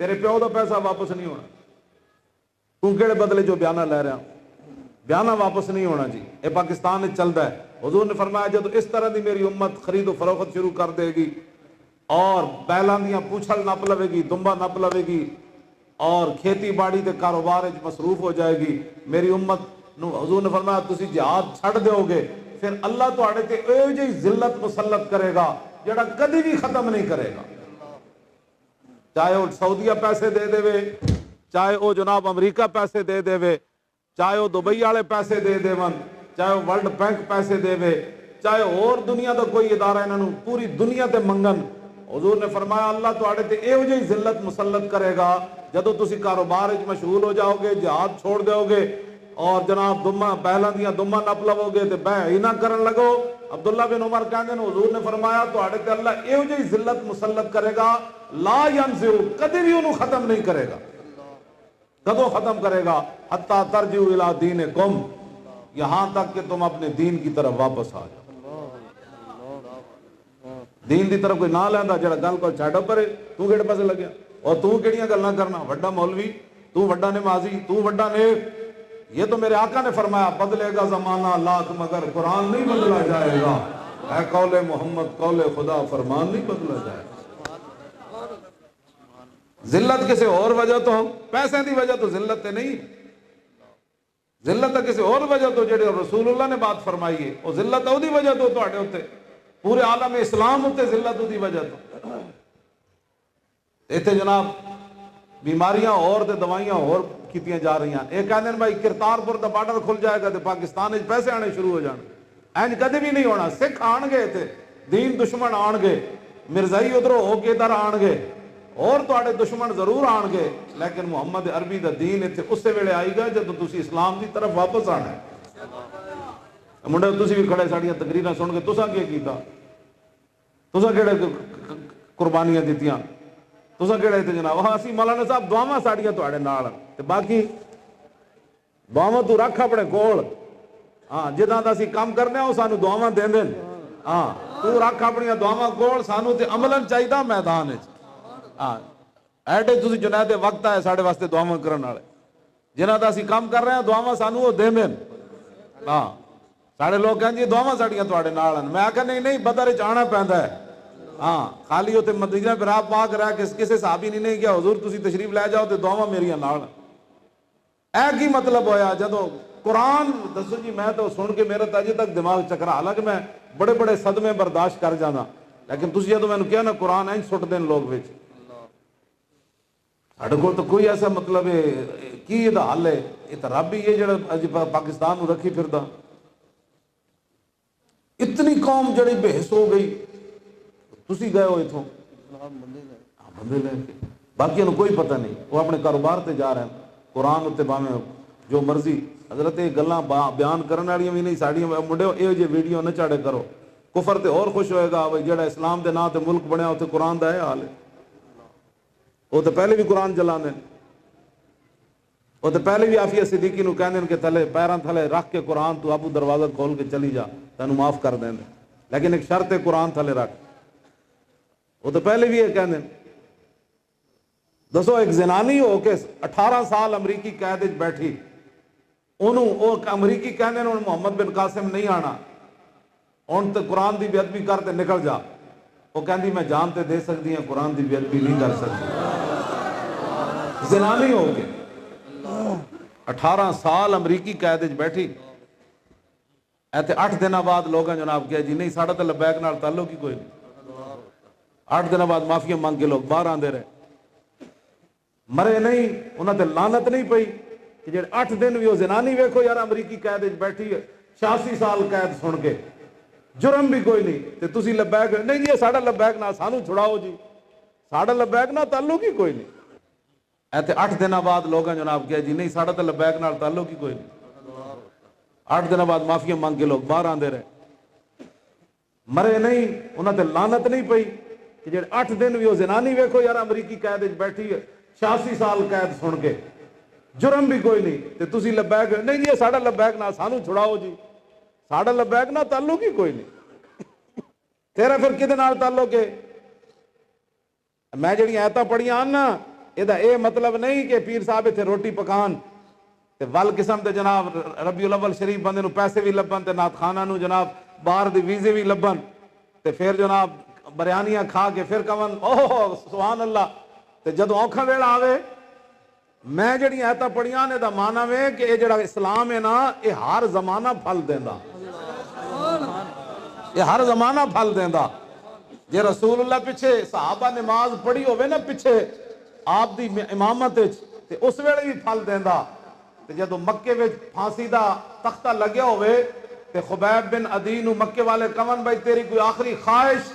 تیرے پیو دا پیسہ واپس نہیں ہونا، تو کہڑے بدلے جو بیانہ لے رہا، بیانہ واپس نہیں ہونا جی، یہ پاکستان میں چلتا ہے۔ حضور نے فرمایا جب اس طرح دی میری امت خرید و فروخت شروع کر دے گی اور بیلاں دیاں پوچھل نپ لوے گی، دمبا نپ لوے گی اور کھیتی باڑی کے کاروبار مصروف ہو جائے گی، میری امت نو حضور نے فرمایا تسی جہاد چھڑ دیو گے، پھر اللہ تواڈے تے ایو جہی ذلت مسلط کرے گا جڑا کدی بھی ختم نہیں کرے گا، چاہے وہ سعودیہ پیسے دے دے، چاہے وہ جناب امریکہ پیسے دے دے، چاہے وہ دبئی والے پیسے دے دے، چاہے وہ ورلڈ بینک پیسے دے، چاہے اور دنیا دا کوئی ادارہ انہوں پوری دنیا تے منگن، حضور نے فرمایا اللہ تواڈے تے ایو جہی ذلت مسلط کرے گا جدو تسی کاروبار وچ مشغول ہو جاؤ گے، جہاد چھوڑ دیو گے اور جناب دما بیلاں دیاں دما نپ لو گے تے بیع ہی نہ کرن لگو۔ عبداللہ بن عمر کہندے نے حضور نے فرمایا تواڈے تے اللہ ایو جہی ذلت مسلط کرے گا لا ینزع، کدی بھی انہوں ختم نہیں کرے گا۔ کدو ختم کرے گا؟ حتی ترجعوا الی دینکم، یہاں تک کہ تم اپنے دین کی طرف واپس آ جاؤ۔ دین دی طرف کوئی نہ لیندا جڑا گل کو چھڈ پرے، تو کہڑے پاسے لگیا اور تو کیڑیاں گلاں کرنا، وڈا مولوی تو، وڈا نمازی تو، وڈا نیک۔ یہ تو میرے آقا نے فرمایا بدلے گا زمانہ لاکھ مگر قرآن نہیں بدلا جائے گا، اے قول محمد قول خدا فرمان نہیں بدلا جائے گا۔ ذلت کسی اور وجہ تو پیسے دی وجہ تو ذلت تے نہیں، ذلت ہے کسی اور وجہ تو جڑے رسول اللہ نے بات فرمائی ہے، وہ ذلت ہے دی وجہ تو تواڈے اوتے پورے عالم اسلام ہوتے ذلت دی وجہ تو ایتھے جناب بیماریاں اور تے دوائیاں اور کیتیاں جا رہی ہیں۔ ایک کہندے ہیں بھائی کرتارپور دا بارڈر کھل جائے گا تے پاکستان وچ پیسے آنے شروع ہو جان، اینج کدے بھی نہیں ہونا۔ سکھ آن گے تے دین دشمن آن گے، مرزائی ادھروں ہو کے ادھر آن گے اور تواڈے دشمن ضرور آن گے، لیکن محمد عربی دا دین اتنے اسے ویلے آئے گا جب تسی اسلام دی طرف واپس آنا ہے۔ منڈے تسی بھی کھڑے ساڑیاں تقریراں سن کے تساں کیا کیتا، تساں کہڑے قربانیاں دیتیاں، تساں کہڑے تے جناب ہاں اسی مولانا صاحب دعاواں ساڑیاں تواڈے نال تے باقی دعاواں تو رکھ اپنے کول، ہاں جداں دا اسی کام کرنے او سانو دعاواں دیندے، ہاں تو رکھ اپنی دعاواں کول، سانو تے عملاً چاہیدا میدان وچ۔ ہاں ایڈے تسی جنید وقت ہے ساڈے واسطے دعاواں کرن والے، جنہاں دا اسی کام کر رہے ہیں دعاواں سانو وہ دیندے۔ ہاں ساڑے لوگ کہیں جی دعاواں ساڑیاں تواڈے نال ہیں، میں آکھا نہیں نہیں بدر وچ آنا پیندا ہے۔ ہاں خالی ہوتے مدینہ پہ راہ پاک رہ کے کسی صحابی نہیں کیا حضور تسی تشریف لے جاؤ تے دعاواں میریاں نال۔ اے کی مطلب ہویا جدو قرآن دسو جی، میں تو سن کے میرا اجے تک دماغ چکرا، حالانکہ میں بڑے بڑے صدمے برداشت کر جانا، لیکن تسی جدو میں نے کیا نا قرآن اینج سٹ دین لوگ وچ، ساڈے کول تو کوئی ایسا مطلب ہے کی یہ حل ہے، یہ تو رب ہی ہے جڑا پاکستان نو رکھی پھردا۔ اتنی قوم جڑی بحث ہو گئی، تسی گئے ہو اتوں بندے لے کے، باقی انہوں کوئی پتہ نہیں، وہ اپنے کاروبار تے جا رہے ہیں، قرآن تے باویں جو مرضی حضرت گلاں بیان کرنے والیاں بھی نہیں ساڑیاں منڈے یہ جی ویڈیو نہ چاڑے کرو، کفر تے اور خوش ہوئے گا بھائی جڑا اسلام دے نام تے ملک بنیا اتنے قرآن دا ہے حال ہے، وہ تو پہلے بھی قرآن چلانے، وہ تو پہلے بھی عافیہ صدیقی نو کہندے کہ تھلے پیراں تھلے رکھ کے قرآن تو ابو دروازہ کھول کے چلی جا تینوں معاف کر دیں، لیکن ایک شرط ہے قرآن تھلے رکھ، وہ تو پہلے بھی یہ کہندے۔ دسو ایک زنانی ہو کے 18 سال امریکی قید وچ بیٹھی، انہوں وہ امریکی کہندے انہوں محمد بن قاسم نہیں آنا، ان تے قرآن دی بے ادبی کر تے نکل جا، وہ کہندی میں جان تے دے سکتی ہیں قرآن دی بے ادبی نہیں کر سکتی، زنانی ہو کے 18 سال امریکی قید وچ بیٹھی، ایتھے 8 دنوں بعد لوگاں جناب کیا جی نہیں ساڑھا تے لبیک نال تعلق ہی کوئی نہیں، 8 دنوں بعد معافیاں مانگ کے لوگ باہر آندے رہے، مرے نہیں، انہاں تے لعنت نہیں پئی کہ جڑے 8 دن بھی وہ زنانی ویکھو یار امریکی قید وچ بیٹھی ہے 86 سال قید سن کے، جرم بھی کوئی نہیں تے تسی لبیک نہیں جی ساڑھا لبیک نہ سانو چھڑاؤ جی، ساڑھا لبیک نہ تعلق ہی کوئی نہیں، ایتھے 8 دنوں بعد لوگاں جناب کیا جی نہیں ساڑھا تے لبیک نال تعلق ہی کوئی نہیں، 8 دنوں بعد معافیاں مانگ کے لوگ باہر آندے رہے، مرے نہیں، انہاں تے لعنت نہیں پئی کہ جڑے 8 دن بھی وہ زنانی ویکھو یار امریکی قید وچ بیٹھی ہے 86 سال قید سن کے، جرم بھی کوئی نہیں تے تسی لبیک نہیں جی ساڑھا لبیک نہ سانو چھڑاؤ جی، ساڑھا لبیک نہ تعلق ہی کوئی نہیں، تیرا پھر کدے نال تعلق ہے؟ میں جڑی آیتاں پڑھیاں نا یہ مطلب نہیں کہ پیر صاحب اتنے روٹی پکان تے ول قسم تے جناب ربیع الاول شریف بندے نو پیسے بھی لبن تے نات خانہ نو جناب باہر دی ویزے بھی لبن تے پھر جناب بریانیاں کھا کے پھر کون اوہ سبحان اللہ تے جدو اوکھا ویلا آوے میں جڑی آیتاں پڑھیاں نے دا معنی میں کہ یہ جڑا اسلام ہے نا یہ ہر زمانہ پھل دیندا، یہ ہر زمانہ پھل دیندا۔ جے رسول اللہ پیچھے صحابہ نماز پڑھی ہوئے نا پیچھے آپ دی امامت تے اس ویلے بھی پھل دیندا، تے جدو مکے وچ پھانسی دا تختہ لگیا ہوئے تے خبیب بن عدی نو مکے والے کون بھائی تیری کوئی آخری خواہش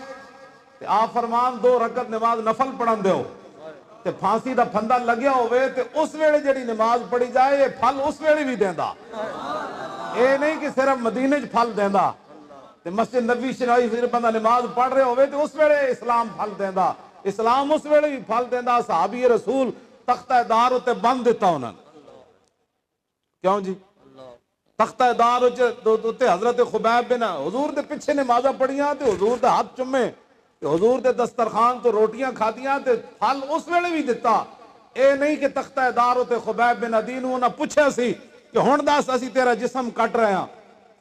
تے آپ فرمان 2 رکعت نماز نفل پڑھن دیو تے پھانسی دا پھندا لگیا ہوئے تے اس ویلے جڑی نماز پڑھی جائے یہ پھل اس ویلے بھی دیندا، اے نہیں کہ صرف مدینے چ پھل دیندا تے مسجد نبوی شریف پھر بندہ نماز پڑھ رہے ہوئے تے اس ویلے اسلام پھل دیندا، اسلام اس ویلے بھی پھل دیندا۔ صحابی رسول تختہ دار اتے بند دیتا انہوں نے، کیوں جی تختہ دار اتے حضرت خبیب بن حضور دے پیچھے نمازاں پڑھیاں تے حضور دے ہاتھ چمے تے حضور دے دسترخوان تو روٹیاں کھادیاں تے پھل اس ویلے بھی دیتا۔ اے نہیں کہ تختہ دار اتے خبیب بن عدی نو انہاں پوچھا سی کہ ہن دس اسی تیرا جسم کٹ رہے ہیں۔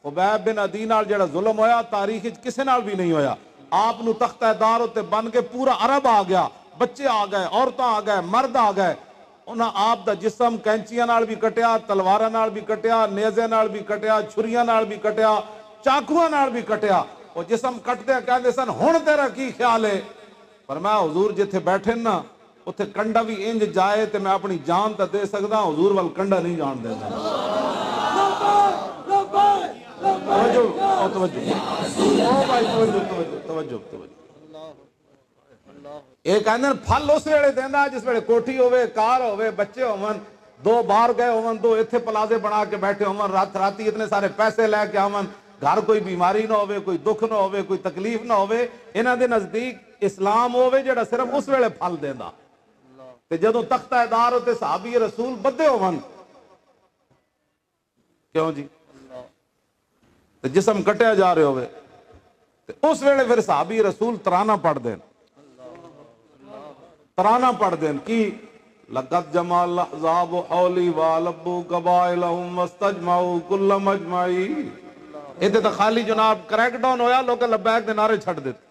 خبیب بن عدی نال جڑا ظلم ہویا تاریخ وچ کسے نال بھی نہیں ہویا، آپ نو تختہ دار اتے بن کے پورا عرب آ گیا، بچے آ گئے، عورتاں آ گئے، مرد آ گئے، انہاں آپ دا جسم کینچیاں نال بھی کٹیا، تلواراں نال بھی کٹیا، نیزے نال بھی کٹیا، چھریاں نال بھی کٹیا، چاقواں نال بھی کٹیا۔ وہ جسم کٹدے کہندے سن ہن تیرا کی خیال ہے؟ فرمایا حضور جتھے بیٹھے نا اتھے کنڈا بھی انج جائے تے میں اپنی جان تے دے سکدا، حضور وال کنڈا نہیں جان دیندا۔ توجہ یہ کہندے پھل اس ویلے دیندا جس ویلے کوٹھی ہوئے، کار ہوئے، بچے ہون، 2 باہر گئے ہون، 2 ایتھے پلازے بنا کے بیٹھے ہون، راتی اتنے سارے پیسے لے کے آون، گھر کوئی بیماری نہ ہوئے، کوئی دکھ نہ ہوئے، کوئی تکلیف نہ ہوئے، انہاں دے نزدیک اسلام ہوئے جڑا صرف اس ویلے پھل دیندا۔ تے جدوں تختہ دار تے صحابی رسول بدے ہون، کیوں جی تے جسم کٹیا جا رہے ہوئے تے اس ویلے پھر صحابی رسول ترانہ پڑھ دین، ترانہ پڑھ دین کی لقد جمع الاحزاب حولی والبوا قبائلهم واستجمعوا كل مجمعی۔ اتنے تو خالی جناب کریک ڈاؤن ہویا، لوگ لبیک دے نعرے چھڑ دیتے۔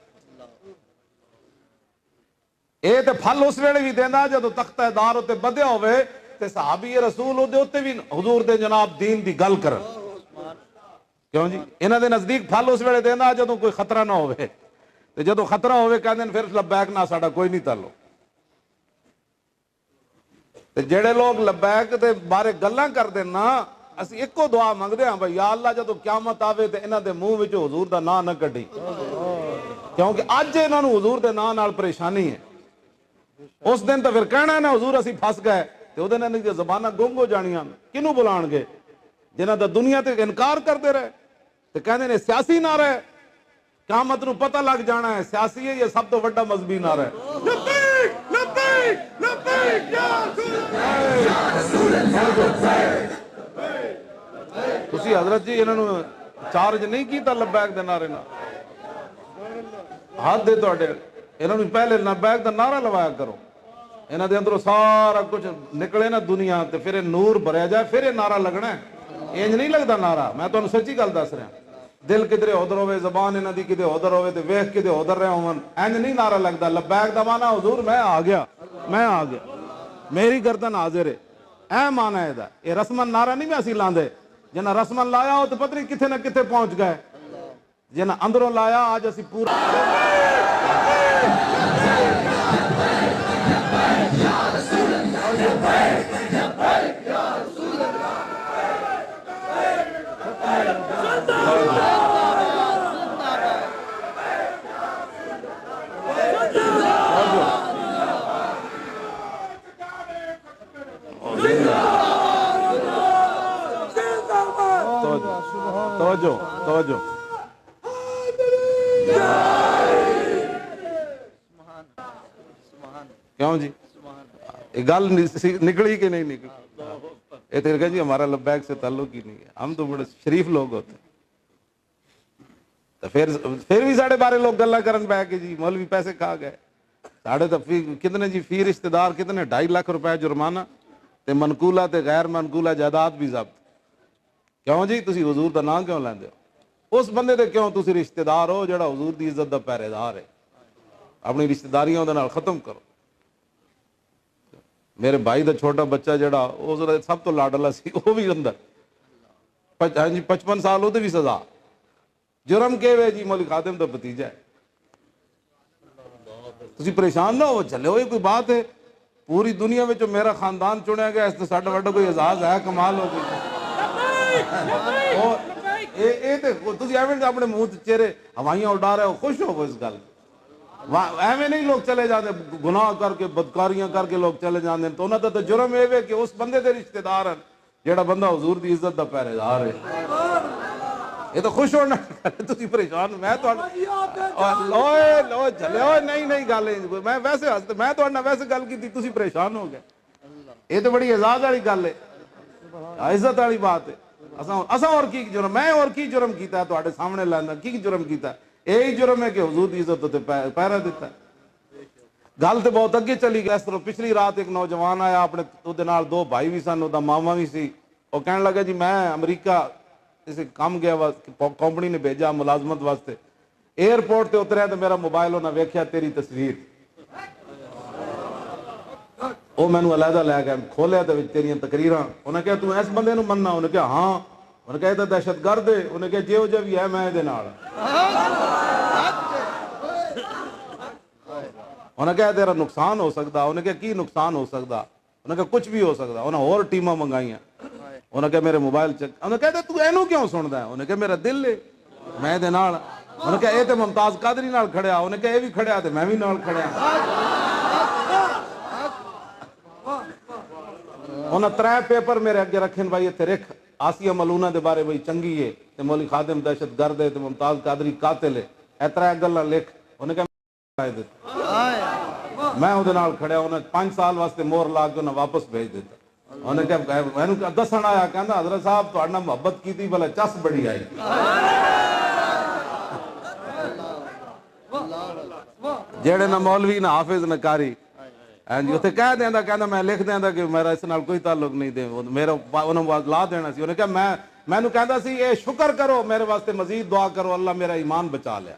اے تے پھل اس ویلے بھی دینا جدو تختہ دار تے بدیا ہوئے تے صحابی رسول دے اوتے بھی حضور دے جناب دین دی گل کرن، کیوں جی انہاں دے نزدیک پھل اس ویلے دینا جدو کوئی خطرہ نہ ہوئے، تے جدو خطرہ ہوئے کہندے پھر لبیک نہ ساڈا کوئی نہیں تعلق۔ تے جڑے لوگ لبیک دے بارے گلاں کر دے نا اسی ایکو دعا منگدے ہاں بھائی یا اللہ جدو قیامت آوے تے انہاں دے منہ وچ حضور دا نام نہ کڈی، کیونکہ اج انہاں نو حضور دے نام نال پریشانی ہے۔ اس دن تو پھر کہنا ہے نا حضور اسی پھس گئے تے او دے نال دی زباناں گنگ ہو جانیاں، کینوں بلان گے جنہاں دا دنیا تے انکار کردے رہے تے کہندے نے سیاسی نعرہ ہے، قیامت نو پتہ لگ جانا ہے سیاسی ہے یہ سب تو بڑا مذہبی نعرہ ہے۔ لبیک لبیک لبیک یا رسول اللہ۔ تسی حضرت جی انہوں نے چارج نہیں کیتا لبیک دے نعرے نہ، ہاتھ دے توڑے انہوں نے پہلے لبیک دا نعرہ لوایا کرو، انہوں دے اندروں سارا کچھ نکلے نا دنیا تے پھر نور بھریا جائے پھر یہ نعرہ لگنا ہے۔ انج نہیں لگتا نعرہ، میں تو سچی گل دس رہا، دل کدھر ادھر ہوئے، زبان انہاں دی کدھر ادھر ہوئے تے ویکھ کدھر ادھر رہے ہون، انج نہیں نعرہ لگتا۔ لبیک دا معنی حضور میں آ گیا، میں آ گیا، میری گردن حاضر ہے، اے معنی ہے دا۔ یہ رسمن نعرہ نہیں میں اسی لاندے، جنہاں رسمن لایا ہو تو پتہ نہیں کتنے نہ کتنے پہنچ گئے، جنہاں اندروں لایا آج اسی پورا توجہ توجہ کیوں جی یہ گل نکلی کہ نہیں نکلی؟ یہ تو کہ جی ہمارا لبیک سے تعلق ہی نہیں ہے، ہم تو بڑے شریف لوگ ہوتے ہیں۔ تو پھر بھی ساڑھے بارے لوگ گلا کرن پہ کہ جی مولوی پیسے کھا گئے، ساڑھے تو کتنے جی فی رشتہ دار کتنے 2.5 لاکھ روپے جرمانہ تے منقولہ تے غیر منقولہ جائیداد بھی ضبط. کیوں جی تسی حضور دا نام کیوں لیندے ہو؟ اس بندے دے کیوں تسی رشتہ دار ہو جڑا حضور دی عزت دا پہرے دار ہے. اپنی رشتہ داریاں دے نال ختم کرو. میرے بھائی دا چھوٹا بچہ جڑا او سب تو لاڈلا سی وہ بھی اندر 55 سال وہ بھی سزا. جرم کے وے جی مولوی خادم دا بھتیجا ہے. تسی پریشان نہ ہو چلے ہو. یہ کوئی بات ہے؟ پوری دنیا میں جو میرا خاندان چنیا گیا اس سے ساڈا وڈا کوئی اعزاز ہے؟ کمال ہو گئی. تسی ایویں اپنے منہ چہرے ہوائیاں اڈا رہے ہو، خوش ہو اس گل. ایویں نہیں لوگ چلے جاتے گناہ کر کے بدکاریاں کر کے لوگ چلے جاندے. تو انہاں دا تو جرم اے وے کہ اس بندے دے رشتہ دار ہیں جیڑا بندہ حضور دی عزت دا پہرے دار ہے. یہ تو خوش ہونا. تسی پریشان میں تو لو چلے ہو نہیں گل میں ویسے میں تو ویسے گل کی تسی پریشان ہو گئے. یہ تو بڑی اعزاز والی گل ہے، عزت والی بات ہے. اساں اور کی جرم میں اور کی جرم کیتا ہے تواڈے سامنے لانا کی جرم کیتا ہے؟ یہی جرم ہے کہ حضور دی عزت تے پہرا دیتا ہے. گل تو بہت اگے چلی گئی. اس طرح پچھلی رات ایک نوجوان آیا اپنے اودے نال 2 بھائی بھی سن، اودہ ماما بھی سی. وہ کہنے لگا جی میں امریکہ اسے کام گیا کمپنی نے بھیجا ملازمت واسطے. ایئرپورٹ تے اتریا تو میرا موبائل انہاں ویکھیا تیری تصویر. وہ مینوں علیحدہ لے گیا کھولیا تو تیریاں تقریراں. انہیں کہا تو اس بندے نو مننا؟ انہیں کہا ہاں. انہیں کہا یہ تو دہشت گرد ہے. انہیں کہا جیو جو بھی ہے میں دے نال. انہیں کہا تیرا نقصان ہو سکتا. انہیں کہا کی نقصان ہو سکتا؟ انہیں کہا کچھ بھی ہو سکتا. انہیں اور ٹیماں منگائیاں. انہیں کہا میرے موبائل چیک. انہیں کہا تو اینو کیوں سندا ہے؟ انہیں کہا میرا دل ہے میں دے نال. انہیں کہا اے تے ممتاز قادری نال کھڑیا. انہیں کہا اے بھی کھڑیا تے میں بھی نال کھڑیا. انہیں 3 پیپر میرے اگے رکھن بھائی اتنے رکھ آسیہ ملونہ دے بارے بھائی چنگی ہے تے مولوی خادم دہشت گرد ہے تے ممتاز قادری قاتل ہے. اے 3 گلاں لکھ. انہیں کہا میں وہ نال کھڑیا. انہیں 5 سال واسطے مور لا کے انہیں واپس بھیج دیتا. انہیں کہا میں دسن آیا کہندا حضرت صاحب تہاڈے نال محبت کیتی بھلا چس بڑی آئی. جیڑے نہ مولوی نہ حافظ نہ قاری اتنے کہہ دینا کہنا میں لکھ دینا کہ میرا اس نال کوئی تعلق نہیں دے میرا انہوں لا دینا سی. انہیں کہا میں کہندا سی اے شکر کرو میرے واسطے مزید دعا کرو اللہ میرا ایمان بچا لیا.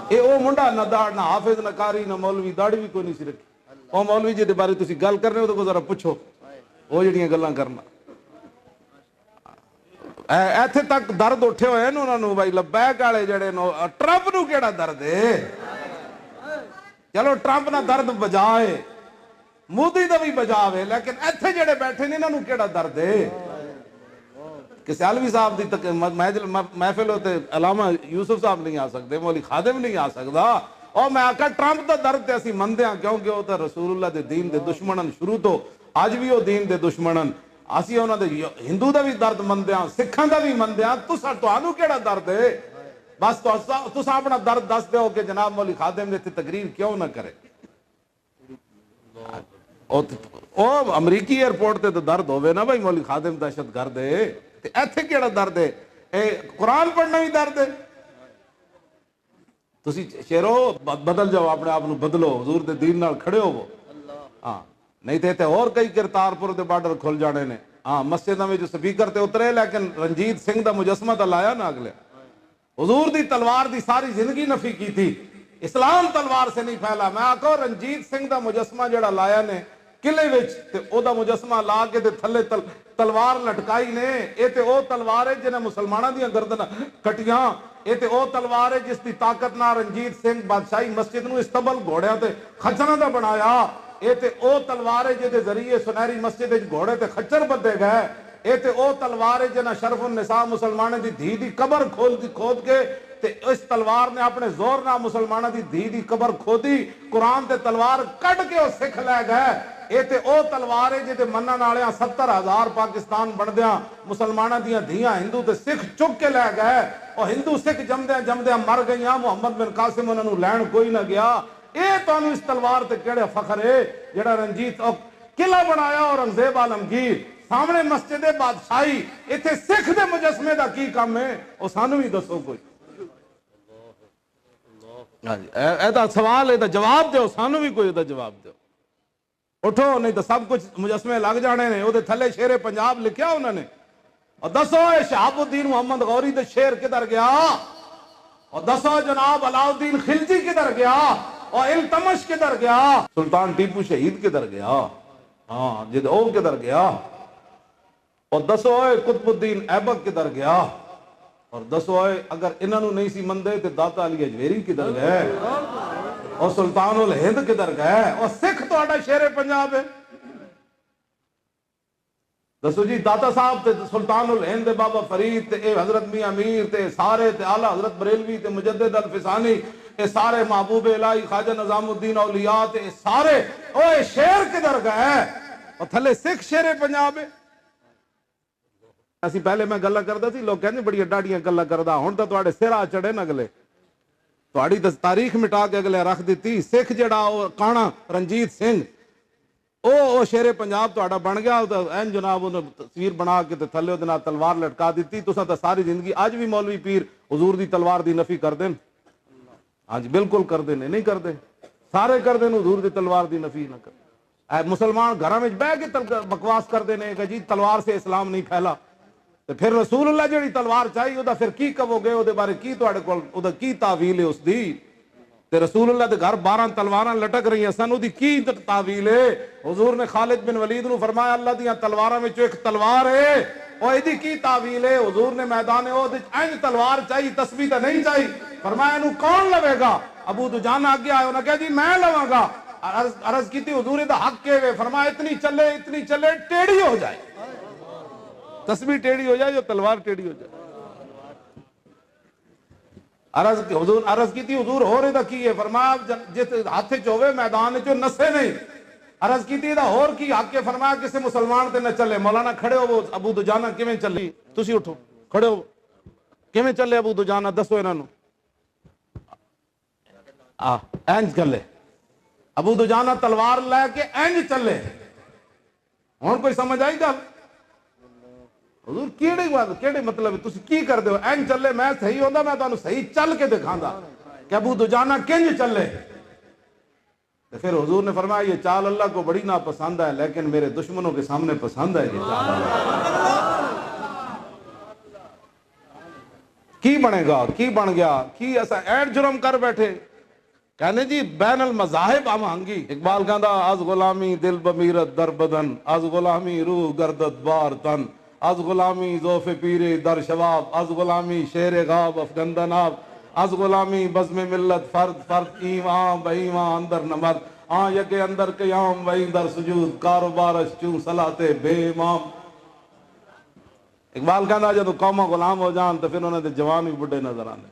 اے او منڈا نہ داڑ نہ حافظ نہ قاری نہ مولوی داڑھی بھی کوئی نہیں سی رکھی. او مولوی جی دے بارے تسی گل کرنے ہو تو ذرا پوچھو وہ جڑیاں گلاں کرنا. ایتھے تک درد اٹھے ہوئے ہیں انہوں نے بھائی لبیک والے جڑے نو. ٹرمپ نو کیڑا درد ہے؟ چلو ٹرمپ نہ درد بجائے مودی دا بھی بجاوے لیکن ایتھے جڑے بیٹھے نے انہاں نو کیڑا درد ہے؟ کہ سیالوی صاحب دی محفل ہوتے علامہ یوسف صاحب نہیں آ سکتے مولوی خادم نہیں آ سکتا. اور میں آکھا ٹرمپ دا درد تے اسی مندے ہاں کیونکہ وہ تو رسول اللہ دے دین دے دشمنن شروع تو اج بھی وہ دین دے دشمنن. اسی انہاں دے ہندو دا بھی درد مندے ہاں سکھاں دا بھی مندے ہاں. تانوں کیڑا درد ہے؟ بس تساں اپنا درد دس دیو کہ جناب مولوی خادم نے تقریر کیوں نہ کرے. او امریکی ایئرپورٹ تے تو درد ہوئے نا بھائی مولوی خادم دہشت گرد ہے. ایتھے کیڑا درد ہے؟ اے قرآن پڑھنا بھی درد ہے. تسی شیرو بدل جاؤ اپنے آپ نو بدلو حضور دے دین نال کھڑے ہو. ہاں نہیں تے تے اور کئی کرتارپور دے بارڈر کھل جانے نے. ہاں مسجداں وچ سپیکر تے اترے لیکن رنجیت سنگھ دا مجسمہ تے لایا نہ اگلے. حضور دی تلوار دی ساری زندگی نفی کی تھی. اسلام تلوار سے نہیں پھیلا. میں آکھو رنجیت سنگھ دا مجسمہ جڑا لایا نے قلعے وچ تے او دا مجسمہ لا کے تے تھلے تلوار لٹکائی نے. اے تے او تلوار ہے جنہیں مسلماناں دیاں گردناں کٹیاں. اے تے او تلوار ہے جس دی طاقت نال رنجیت سنگھ بادشاہی مسجد نو استبل گھوڑیاں تے خچراں دا بنایا. اے تے او تلوار ہے جے ذریعے سنہری مسجد وچ گھوڑے تے خچر بدے گئے. اے تے او تلوار ہے جنہ شرف النساء مسلمانوں دی دھی دی قبر کھود کے تے اس تلوار نے اپنے زور نہ مسلمانوں دی دھی دی قبر کھودی. قرآن تے تلوار کٹ کے او سکھ لے گئے. اے تے او تلوار ہے جے منن والیاں 70,000 پاکستان بندیاں مسلمانوں دیاں دھیاں ہندو تے سکھ چک کے لے گئے. او ہندو سکھ جمدیاں مر گئیاں. محمد بن قاسم انہاں نوں لین کوئی نہ گیا. اے تانوں اس تلوار تے کیڑے فخر ہے جڑا رنجیت قلعہ بنایا اورنگزیب عالمگیر سامنے مسجد بادشاہی. ایتھے سکھ دے مجسمے دا کی کام ہے او سانوں بھی دسو کوئی. ہاں جی ایدا سوال ہے جواب دیو سانو بھی کوئی دا جواب دیو اٹھو نہیں تو سب کچھ مجسمے لگ جانے نے وہ تھلے شیر پنجاب لکھیا انہوں نے اور دسو شہاب الدین محمد غوری دے شیر کدھر گیا اور دسو جناب علاؤالدین خلجی کدھر گیا اور التمش کدھر گیا سلطان ٹیپو شہید کدھر گیا ہاں جد او کدھر گیا اور دسو قطب الدین ایبک کدھر گیا اور دسو اگر انہوں نہیں سی مندے تو داتا علی اجمیری کدھر گئے اور سلطان الہند کدھر گئے اور سکھ تو شیر پنجاب ہے دسو جی داتا صاحب تے سلطان الہند بابا فرید تے اے حضرت میاں امیر تے سارے تے اعلی حضرت بریلوی تے مجدد الفسانی اے سارے محبوب الہی خواجہ نظام الدین اولیاء تے سارے اوے شیر کدھر گئے اور تھلے سکھ شیر پنجاب ہے اسی پہلے میں گلا کردا سی لوگ کہندے بڑی ڈاڈیاں گلا کردا ہن تے تواڈے سر آ چڑھے اگلے تواڈی تاریخ مٹا کے اگلے رکھ دیتی سکھ جڑا او کانا رنجیت سنگھ او شیر پنجاب تہاڈا بن گیا این جناب انہوں تصویر بنا کے تے تھلے دے نال تلوار لٹکا دیتی تساں تے ساری زندگی اج بھی مولوی پیر حضور دی تلوار دی نفی کر دین ہاں جی بالکل کر دین نہیں کر دے سارے کر دین حضور دی تلوار دی نفی نہ کر مسلمان گھراں وچ بیٹھ کے بکواس کر دینے کہ جی تلوار سے اسلام نہیں پھیلا تے پھر رسول اللہ جڑی تلوار چاہیے او دا پھر کی کہو گے او دے بارے کی تواڈے کول او دا کی تعویل ہے اس دی تے رسول اللہ دے گھر 12 تلواراں لٹک رہی ہیں سن او دی کی تعویل ہے حضور نے خالد بن ولید نو فرمایا اللہ دیاں تلواراں وچ ایک تلوار ہے او ایدی کی تعویل ہے حضور نے میدان احد وچ این تلوار چاہیے تسبیح تے نہیں چاہیے فرمایا انو کون لوے گا ابو دجانہ اگے آئے انہاں کہا جی میں لواں گا عرض کیتی حضور دا حق کے فرمایا اتنی چلے ٹیڑھی ہو جائے تسبیح ٹیڑھی ہو جائے جو تلوار ٹیڑھی ہو جائے عرض کی تھی حضور ہو رہے دا کی ہے فرمایا جس ہاتھ چوے میدان چو نسے نہیں عرض کی تھی دا ہور کی حق کے فرمایا کسے مسلمان تے نہ چلے مولانا کھڑے ہو وہ ابو دجانہ کیویں چلی تسی اٹھو کھڑے ہو کیویں چلے ابو دجانہ دسو انہاں نو اینج چلے ابو دجانہ تلوار لے کے اینج چلے ہن کوئی سمجھ آئی گل حضور کیڑے مطلب تسی کی کر دے ہو این چلے میں صحیح ہوندا میں تانوں صحیح چل کے دکھاندا کہ ابو دجانہ کنج چلے تو پھر حضور نے فرمایا یہ چال اللہ کو بڑی ناپسند ہے لیکن میرے دشمنوں کے سامنے پسند ہے یہ چال کی بنے گا کی بن گیا کی ایسا ایڈ جرم کر بیٹھے کہنے جی بین المذاہب آمہنگی اقبال کہندا از غلامی دل بمیرت در بدن از غلامی روح گردت بار تن از غلامی ذوف پیر در شواب از غلامی شیر غاب افگندن آب از غلامی بزم ملت فرد ایمان بہ ایمان اندر نمد یکے اندر قیام وہی در سجود کاروبارش چون صلاتے بے امام اقبال کہنا جب قوماں غلام ہو جان تو پھر انہوں نے جوان بھی بڑھے نظر آنے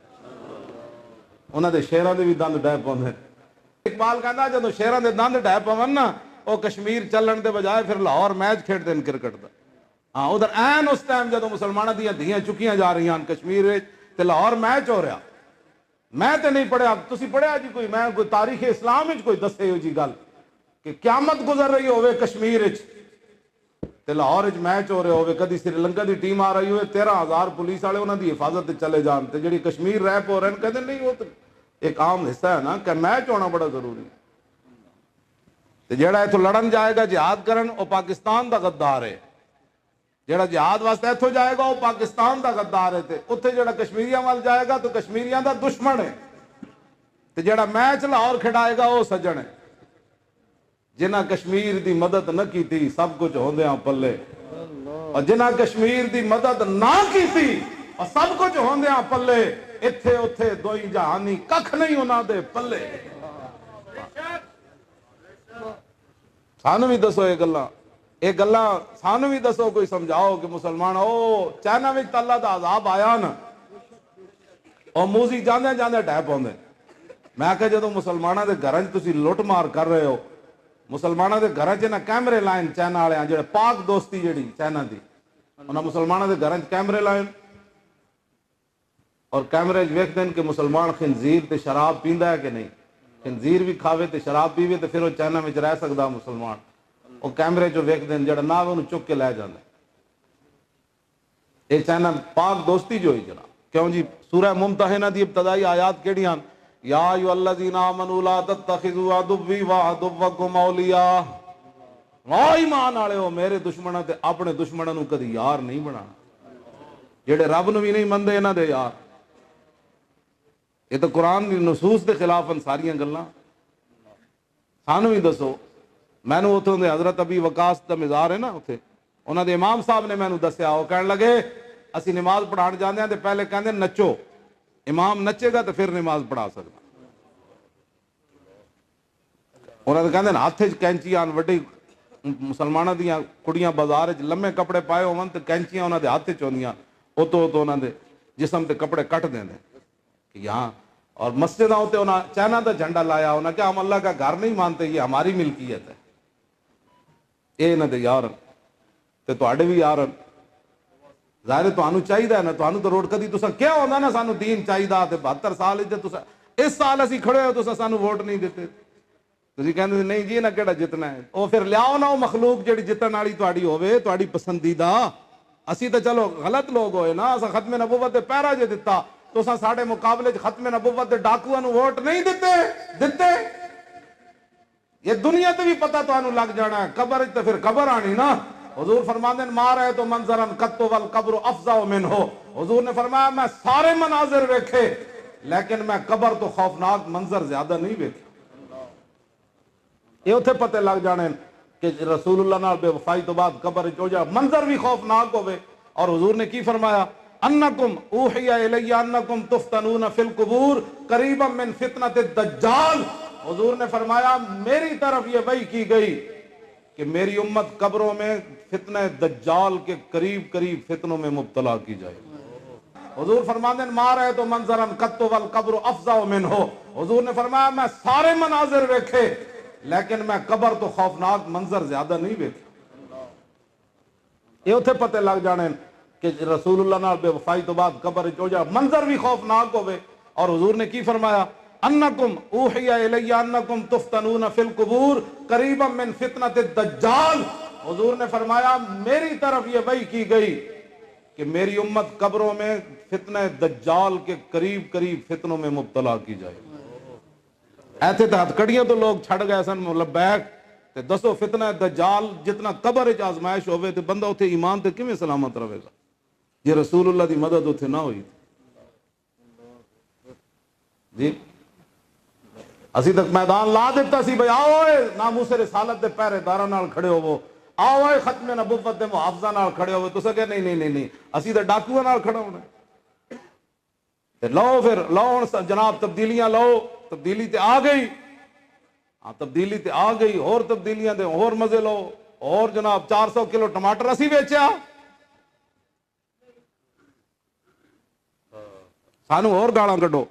انہوں نے شیران دے بھی دند ڈے پاؤں اقبال کہنا جب شیران دے دند ڈے پاؤں نا وہ کشمیر چلن دے بجائے پھر لاہور میچ کھیڑ دیں کرکٹ دا ہاں ادھر این اس ٹائم جدو مسلمانوں دیاں دھیاں چکیاں جا رہی ہیں کشمیر تے لاہور میچ ہو رہا میں تے نہیں پڑھیا تسی پڑھیا جی کوئی میں کوئی تاریخ اسلام وچ کوئی دسے ہو جی گل کہ قیامت گزر رہی ہوئے کشمیر وچ تے لاہور وچ میچ ہو رہے ہوئے کدی سری لنکا دی ٹیم آ رہی ہوئے 13,000 پولیس والے انہاں دی حفاظت تے چلے جان تے جڑی کشمیر ریپ ہو رہے ہیں کہتے نہیں وہ ایک عام حصہ ہے نا کہ میچ ہونا بڑا ضروری تے جڑا ایتھوں لڑن جائے گا جہاد کرن او پاکستان دا غدار ہے جڑا جہاد واسطے ایتھوں جائے گا وہ پاکستان دا غدار ہے تے اوتھے جڑا کشمیریاں وال جائے گا تو کشمیریاں دا دشمن ہے تے جڑا میچ لاہور کھڑائے گا وہ سجن ہے جنہ کشمیر دی مدد نہ کی تھی سب کچھ ہوندیاں پلے اور جنہ کشمیر دی مدد نہ کی تھی اور سب کچھ ہوندیاں پلے ایتھے اوتھے دوئی جہانی ککھ نہیں انہاں دے پلے سانو بھی دسو یہ گلاں سانو بھی دسو کوئی سمجھاؤ کہ مسلمان چائنا وچ تے اللہ دا عذاب آیا نا اور موزی جاندے جاندے ڈھے پاؤندے میں کہ جدوں مسلماناں دے گھراں وچ تسی لٹ مار کر رہے ہو مسلماناں دے گھراں وچ نا کیمرے لائن چائنا والے جڑے پاک دوستی جڑی چائنا دی انہاں مسلماناں دے گھراں وچ کیمرے لائن اور کیمرے ویکھ دین کہ مسلمان خنزیر تے شراب پیندا ہے کہ نہیں خنزیر بھی کھاوے تے شراب پیوے تے پھر وہ چائنا وچ رہ سکدا مسلمان وہ کیمرے جو ویکھ دین جڑا نہ انہوں چک کے لے جاندے یہ چائنا پاک دوستی جو ہوئی جناب کیوں جی سورہ ممتحنہ دی ابتدائی آیات کیڑیاں یا ایھا الذین آمنوا لا تتخذوا عدوی وعدوکم اولیاء، ایمان والے ہو میرے دشمناں تے اپنے دشمناں نو کدی یار نہیں بنانا، جڑے رب نو بھی نہیں مندے انہاں دے یار۔ یہ تو قرآن دی نصوص دے خلاف ان ساریاں گلاں۔ سانو بھی دسو، مینوں اتوں دے حضرت ابی وقاص دا مزار ہے نا، اتنے انہاں دے امام صاحب نے مینوں دسیا، وہ کہنے لگے اسی نماز پڑھان جاندے ہیں تے پہلے کہندے نچو، امام نچے گا تو پھر نماز پڑھا سکتا۔ انہاں دے کہندے ہاتھ وچ کینچیاں وڈی مسلماناں دیاں کڑیاں بازار وچ لمے کپڑے پائے ہون تے کینچیاں انہاں دے ہاتھ وچ ہوندیاں، اوتوں انہاں دے جسم تے کپڑے کٹ دیندے کہ یہاں، اور مسجدوں تے انہاں چائنا دا جھنڈا لایا، انہاں کہ ہم اللہ کا گھر نہیں مانتے، یہ ہماری ملکیت ہے۔ اے انہاں دے یار تے تواڈے بھی یار، ظاہر تانوں چاہیے نا، تانوں تو روڈ کدی تساں کیا ہوندا نا سانو دین چاہیے تے 72 سال وچ تساں اس سال اسی کھڑے ہو تساں سانو ووٹ نہیں دیتے، تسی کہندے نہیں جی نہ کیڑا جتنا ہے، او پھر لیاؤ نا او مخلوق جڑی جتن والی تہاڈی ہوے، تہاڈی پسندیدہ۔ اسی تو چلو غلط لوگ ہوئے نا، اساں ختم نبوت دے پہرا جے دتا، تساں ساڈے مقابلے چ ختم نبوت دے ڈاکواں نو ووٹ نہیں دتے۔ یہ دنیا تے بھی پتہ تانوں لگ جانا ہے، قبر وچ تے پھر قبر آنی نا۔ حضور فرماندے ہیں ما رأیت منظرا قط والقبر افظع منہ، حضور نے فرمایا میں سارے مناظر ویکھے لیکن میں قبر تو خوفناک منظر زیادہ نہیں ویکھے۔ یہ اتنے پتے لگ جانے کہ رسول اللہ نال بے وفائی تو بعد قبر چ ہو جائے منظر بھی خوفناک ہوئے۔ اور حضور نے کی فرمایا انکم اوحی الی انکم تفتنون فی القبور قریبا من فتنۃ الدجال، حضور نے فرمایا میری طرف یہ وحی کی گئی کہ میری امت قبروں میں فتنہ دجال کے قریب فتنوں میں مبتلا کی جائے۔ حضور فرماتے ہیں ما رأیت منظرا قط والقبر افظع منہ، حضور نے فرمایا میں سارے مناظر ویکھے لیکن میں قبر تو خوفناک منظر زیادہ نہیں ویکھے۔ یہ اتنے پتے لگ جانے کہ رسول اللہ نال بے وفائی تو بعد قبر چ ہو جائے منظر بھی خوفناک ہوئے۔ اور حضور نے کی فرمایا انکم اوحی الی انکم تفتنون فی القبور قریبا من فتنۃ الدجال، حضور نے فرمایا میری طرف یہ وحی کی گئی کہ میری امت قبروں میں فتنہ دجال کے قریب فتنوں میں مبتلا کی جائے۔ ایتھے تے ہتھ کڑیاں تو لوگ چھڑ گئے سن لبیک تے دسو فتنہ دجال جتنا قبر وچ آزمائش ہوئے تے بندہ اتھے ایمان تے کیویں سلامت رہے گا جے رسول اللہ دی مدد اتھے نہ ہوئی جی۔ اسی تک میدان لا دیتا سی بھئی آؤ اے ناموس رسالت دے پہرے داراں نال کھڑے ہوو، آؤ اے ختم نبوت دے محافظاں نال کھڑے ہوو، تساں کہ نہیں اسی تے ڈاکوؤں نال کھڑا ہونا تے لو پھر لو ہن جناب تبدیلیاں لو، تبدیلی تے آ گئی، ہاں تبدیلی تے آ گئی، اور تبدیلیاں دے اور مزے لو، اور جناب 400 کلو ٹماٹر اسی ویچیا، سانو اور گالاں کڈو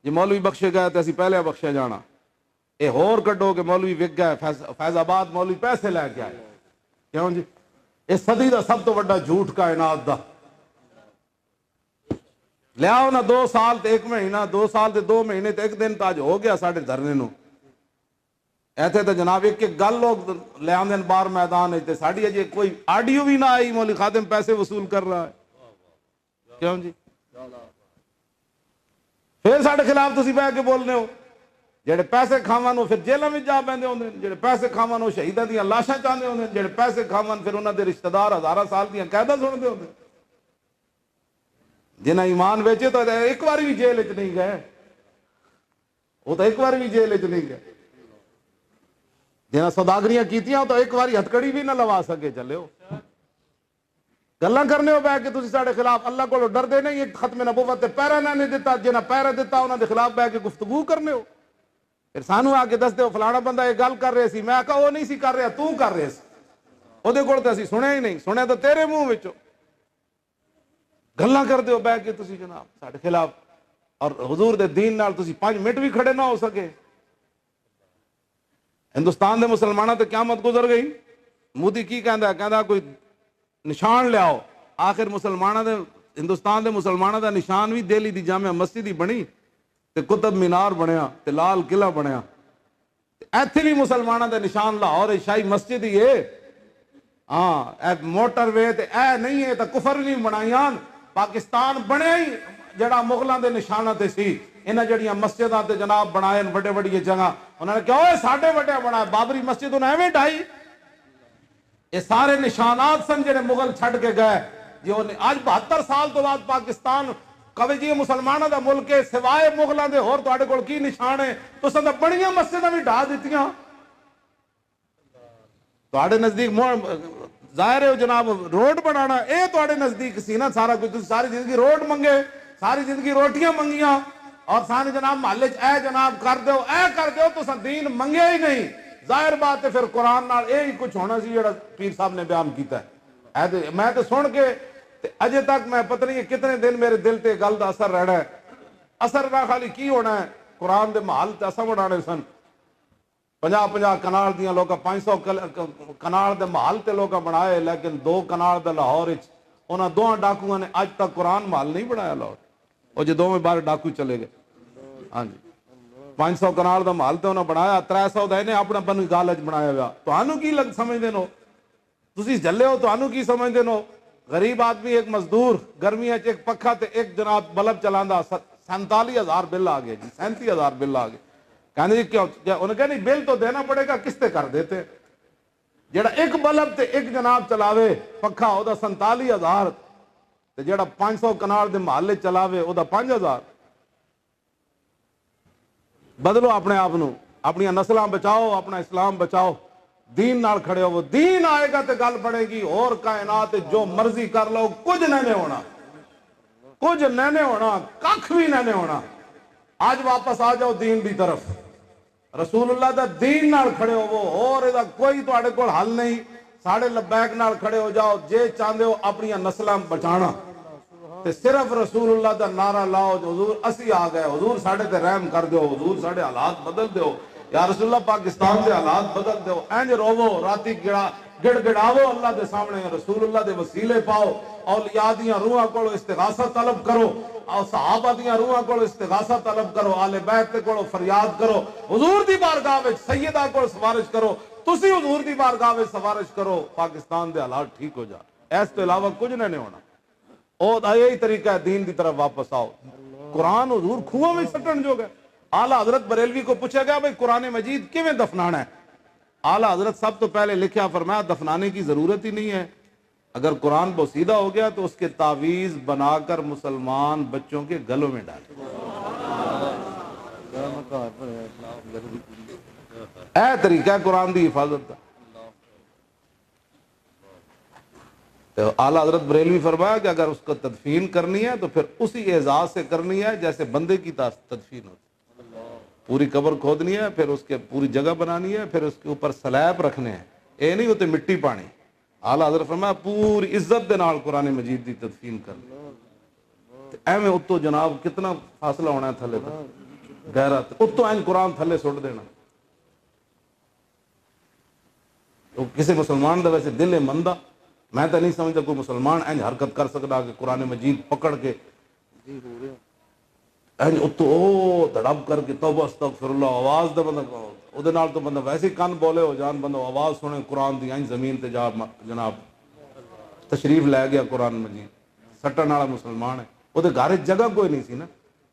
جی مولوی بخشے گئے تے اسی پہلے بخشے جانا، اے ہور کڈو کہ مولوی وک گئے فیض آباد مولوی پیسے لے کے آئے، کیوں جی؟ اس صدی دا سب تو بڑا جھوٹ کائنات دا، لے آؤ نا 2 سال تے 1 مہینہ، 2 سال تے 2 مہینے تے 1 دن تاج ہو گیا ساڑھے دھرنے نو، ایتھے تے جناب ایک گل لوگ لے آندے بار میدان تے ساڑھی اجے کوئی آڈیو بھی نہ آئی مولوی خادم پیسے وصول کر رہا ہے، کیوں جی؟ پھر ساڑھے خلاف تسی بہ کے بولنے ہو، جڑے پیسے کھاون وہ پھر جیلاں وچ جا بیندے ہوندے، جڑے پیسے کھاون وہ شہیداں دیاں لاشاں چاندے ہوندے، جڑے پیسے کھاون پھر انہاں دے رشتہ دار ہزاراں سال دیاں قیداں سنتے ہوندے، جنہاں ایمان ویچے تو ایک بار بھی جیل وچ نہیں گئے، وہ تو ایک بار بھی جیل وچ نہیں گئے، جنہاں سوداگریاں کیتیاں تو ایک باری ہتھکڑی بھی نہ لوا سکے، چلے ہو گلاں کرنے ہو بہ کے تسی ساڈے خلاف، اللہ کو ڈردے نہیں ایک ختم نبوت تے پیرا نہ نہیں دیتا، جنہاں پیرا دیتا انہاں دے خلاف بہ کے گفتگو کرنے ہو، پھر سانو آ کے دس دے ہو فلانا بندہ یہ گل کر رہے سی، میں کہا وہ نہیں سی کر رہا تو کر رہے سی، وہ دے کول تے اسی سنیا ہی نہیں، سنیا تو تیرے منہ وچوں، گلاں کر دے ہو بہ کے تسی جناب ساڈے خلاف، اور حضور دے دین نال تسی 5 منٹ بھی کھڑے نہ ہو سکے۔ ہندوستان دے مسلماناں تے قیامت گزر گئی، مودی کی کہندا کوئی نشان لے آؤ، آخر مسلماناں دے ہندوستان دے مسلماناں دا نشان بھی دہلی دی جامع مسجد ہی بنی تے قطب مینار بنیا تے لال قلعہ بنیا، ایتھے بھی مسلماناں دے نشان لاہور شاہی مسجد ہی ہے، ہاں اے موٹر وے تے اے نہیں ہے تے کفر نہیں بنائیاں، پاکستان بنیا ہی جڑا مغلاں دے نشاناں تے سی، انہاں جڑیاں مسجداں تے جناب بنائے بڑے بڑی جگہ انہوں نے کہا اوے ساڈے وڈے بنا بابری مسجد انہیں ایویں ڈھائی. یہ سارے نشانات سن جڑے مغل چھڈ کے گئے جی. اج 72 سال تو بعد پاکستان کہے جی مسلمانوں دا ملک ہے سوائے مغلاں دے ہور تواڈے کول کی نشان ہے؟ تساں تے بڑیاں مسجداں بھی ڈھا دتیاں. تواڈے نزدیک ظاہر ہے جناب روڈ بنانا اے تواڈے نزدیک سی نا سارا کچھ. تسی ساری زندگی روڈ منگے, ساری زندگی روٹیاں منگیاں اور سارے جناب محلے اے جناب کر دیو اے کر دیو, تساں دین منگیا ہی نہیں. ظاہر بات ہے پھر قرآن نال اے ہی کچھ ہونا سی جڑا پیر صاحب نے بیان کیتا ہے. میں تو سن کے اجے تک میں پتہ نہیں کتنے دن میرے دل تے گل دا اثر رہنا ہے. اثر نہ خالی کی ہونا ہے قرآن دے محل تے اساں بنانے سن 50 کنال دیاں لوکاں 500 کنال دے محل تے لوکاں بنائے, لیکن 2 کنال دے لاہور وچ انہاں دوہاں ڈاکوؤں نے اج تک قرآن محل نہیں بنایا لاہور. وہ جو دوویں بار ڈاکو چلے گئے. ہاں جی 500 کنال دا محل تے انہاں بنایا, 300 دا انہیں اپنا بنی گالج بنایا ہوا. تانوں کی لگ سمجھدے نو تسی جلے ہو؟ تانوں کی سمجھدے نو؟ غریب آدمی ایک مزدور گرمیاں چ ایک پکھا تے ایک جناب بلب چلاندا 47,000 بل آ گئے جی, 37,000 بل آ گئے. کہنے جی کیوں؟ انہوں نے کہا نہیں بل تو دینا پڑے گا, قسطیں کر دیتے. جڑا ایک بلب تے ایک جناب چلاوے پکھا او دا 47,000 تے جڑا 500 کنال دے محلے چلاوے او دا 5,000. بدلو اپنے آپ نو, اپنی نسلاں بچاؤ, اپنا اسلام بچاؤ, دین نال کھڑے ہو. دین آئے گا تے گل بڑھے گی. اور کائنات جو مرضی کر لو کچھ نہیں ہونا, کچھ نہیں ہونا, ککھ بھی نہیں ہونا. آج واپس آ جاؤ دین دی طرف, رسول اللہ دا دین نال کھڑے ہو. اور دا کوئی تواڈے کول حل نہیں. ساڑھے لبیک نال کھڑے ہو جاؤ. جے چاہندے ہو اپنی نسلاں بچانا تے صرف رسول اللہ دا نعرہ لاؤ جو حضور اسی آ گئے, حضور ساڑھے تے رحم کر دیو, حضور ساڑھے حالات بدل دیو, یا رسول اللہ پاکستان دے حالات بدل دیو. اینج روو راتی گڑ گڑاو اللہ دے سامنے, رسول اللہ دے وسیلے پاؤ, اولیاء دیاں روحاں کولو استغاثہ طلب کرو, اور صحابہ دیاں روحاں کولو استغاثہ طلب کرو, آل بیت کولو فریاد کرو, حضور دی بارگاہ وچ سیدہ کول سفارش کرو. تسی حضور دی بارگاہ وچ سفارش کرو, پاکستان دے حالات ٹھیک ہو جان. اس تو علاوہ کچھ نہیں ہونا. اور یہی طریقہ ہے دین دی طرف واپس آؤ. قرآن حضور کھوؤں میں سٹن جو گئے. اعلیٰ حضرت بریلوی کو پوچھا گیا بھئی قرآن مجید کیویں دفنانا ہے؟ اعلیٰ حضرت سب تو پہلے لکھیا فرمایا دفنانے کی ضرورت ہی نہیں ہے. اگر قرآن بوسیدہ ہو گیا تو اس کے تعویذ بنا کر مسلمان بچوں کے گلوں میں ڈالیں. اے طریقہ ہے قرآن دی حفاظت کا. تو اعلیٰ حضرت بریلوی فرمایا کہ اگر اس کو تدفین کرنی ہے تو پھر اسی اعزاز سے کرنی ہے جیسے بندے کی تدفین ہوتی. پوری قبر کھودنی ہے, پھر اس کے پوری جگہ بنانی ہے, پھر اس کے اوپر سلیب رکھنے ہیں, اے نہیں ہوتے مٹی پانی. اعلیٰ حضرت فرمایا پوری عزت دے نال قرآن مجید دی تدفین کرنی. ایویں اتو جناب کتنا فاصلہ ہونا ہے تھلے تک گہرا, اتو این قرآن تھلے سٹ دینا. تو کسی مسلمان دا ویسے دل مندہ میں تو نہیں سمجھتا کوئی مسلمان اینج حرکت کر سکتا کہ قرآن مجید پکڑ کے اینج اتو او دڑب کر کے توبہ استغفر اللہ آواز دے بندہ او دے نال تو بندہ ویسے ہی کان بولے ہو جان, بندہ آواز سنے قرآن دی اینج زمین تے جا جناب تشریف لے گیا قرآن مجید. سٹن والا مسلمان ہے. او دے گھر جگہ کوئی نہیں سی نا,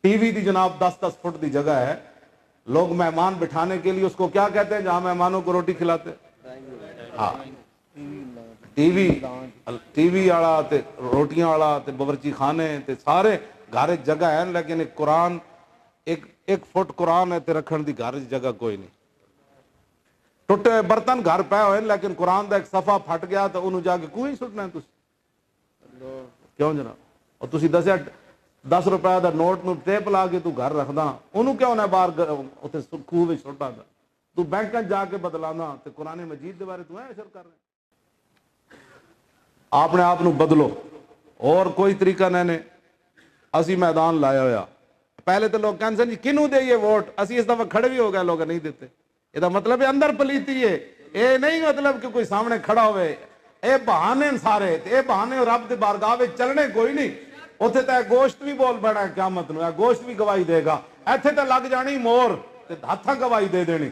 ٹی وی دی جناب 10-10 فٹ دی جگہ ہے. لوگ مہمان بٹھانے کے لیے اس کو کیا کہتے ہیں جہاں مہمانوں کو روٹی کھلاتے؟ ہاں ٹی وی والا تے روٹیاں والا تے باورچی خانے تے سارے گھر جگہ ہے, لیکن ایک قرآن ایک فٹ قرآن ہے تے رکھن دی گھر جگہ کوئی نہیں. ٹوٹے ہوئے برتن گھر پے ہوئے لیکن قرآن دا ایک صفحہ پھٹ گیا تو انہوں جا کے کوئی سٹنا ہے تسی کیوں جناب؟ اور تسی 10 روپے دا نوٹ نو ٹیپ لا کے تو گھر رکھدا, انہوں کیوں نہ باہر اوتھے کھوہ وچ سٹا دا؟ تو بینکاں جا کے بدلانا تے قرآن مجید دے بارے تو اشر کر رہے. اپنے آپ نو بدلو, اور کوئی طریقہ نہیں. اسی میدان لایا ہوا. پہلے تو لوگ کہتے ہیں جی کنوں دے ووٹ, اسی اس دفعہ کھڑے بھی ہو گئے, لوگ نہیں دیتے. یہ مطلب ہے اندر پلیتی ہے, اے نہیں مطلب کہ کوئی سامنے کھڑا ہوئے. اے بہانے سارے, اے بہانے رب دے بارگاہ وچ چلنے کوئی نہیں. اتنے تو گوشت بھی بول پڑا ہے قیامت نو, گوشت بھی گواہی دے گا. ایتھے تو لگ جانی مور تے ہاتھاں گواہی دے دینی,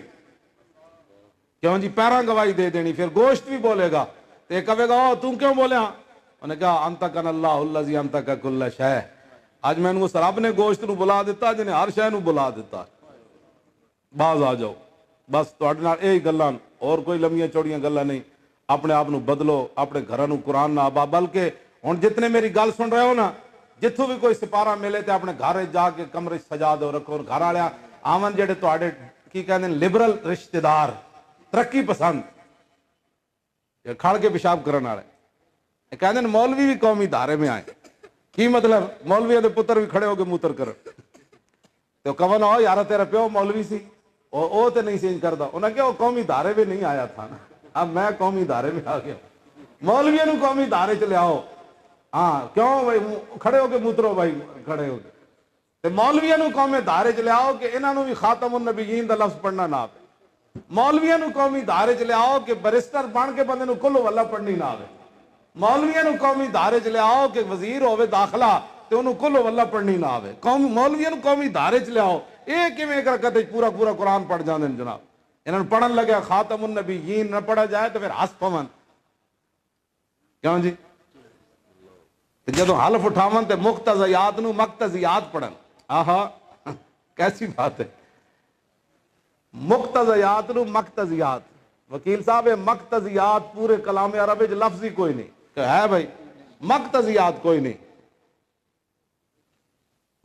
کیوں جی پیراں گواہی دے دینی, پھر گوشت بھی بولے گا. تے کہے گا تو کیوں بولیا؟ انہوں نے کہا انت کن اللہ الذی انت کا کل شے, اج میں اس رب نے گوشت نو بلا دیتا جنہیں ہر شے نو بلا دیتا. باز آ جاؤ. بس تواڈے نال یہی گلاں, اور کوئی لمبیاں چوڑیاں گلاں نہیں. اپنے آپ نو بدلو, اپنے گھراں نو قرآن نہ آبا. بلکہ ہن جتنے میری گل سن رہے ہو نا, جتھوں بھی کوئی سپارہ ملے تے اپنے گھر جا کے کمرے سجا دو رکھو. اور گھر والے آون جڑے تواڈے کی کہندے لبرل رشتہ دار, ترقی پسند, کھڑ کے پیشاب کرن والے کہندے مولوی بھی قومی دھارے میں آئے. کی مطلب؟ مولویوں دے پتر بھی کھڑے ہو کے موتر کرن. تو کون ہو یار تیرا پیو مولوی سی, او تے نہیں چینج کردا. انہاں کہ وہ قومی دھارے میں نہیں آیا تھا نا, اب میں قومی دھارے میں آ گیا. مولویوں نو قومی دھارے چ لیاؤ. ہاں کیوں بھائی کھڑے ہو کے موترو بھائی, کھڑے ہو کے. تے مولویوں نو قومی دھارے چ لیاؤ کہ انہاں نو بھی خاتم النبیین دا لفظ پڑھنا نہ آوے. مولویوں نو قومی دھارے چ لیاؤ کہ بیرسٹر بن کے بندے نو کل واللہ پڑھنی نہ آوے. مولویوں نو قومی دھارے چ لیاؤ کہ وزیر ہوے داخلہ تے انہوں کل واللہ پڑھنی نہ آوے. مولویوں نو قومی دھارے چ لیاؤ, اے کیویں ایک رکعت وچ پورا پورا قرآن پڑھ جاندے نے جناب. انہاں نوں پڑھن لگا خاتم النبیین نہ پڑھا جائے تو پھر ہس پون. کیوں جی؟ جدو حلف اٹھاون تے مقتضیات نو مقتضیات پڑھن. آہا کیسی بات ہے, مقتضیات نو مقتضیات. وکیل صاحب مقتضیات پورے کلام عرب وچ لفظ ہی کوئی نہیں کہ ہے بھائی, مقتضیات کوئی نہیں.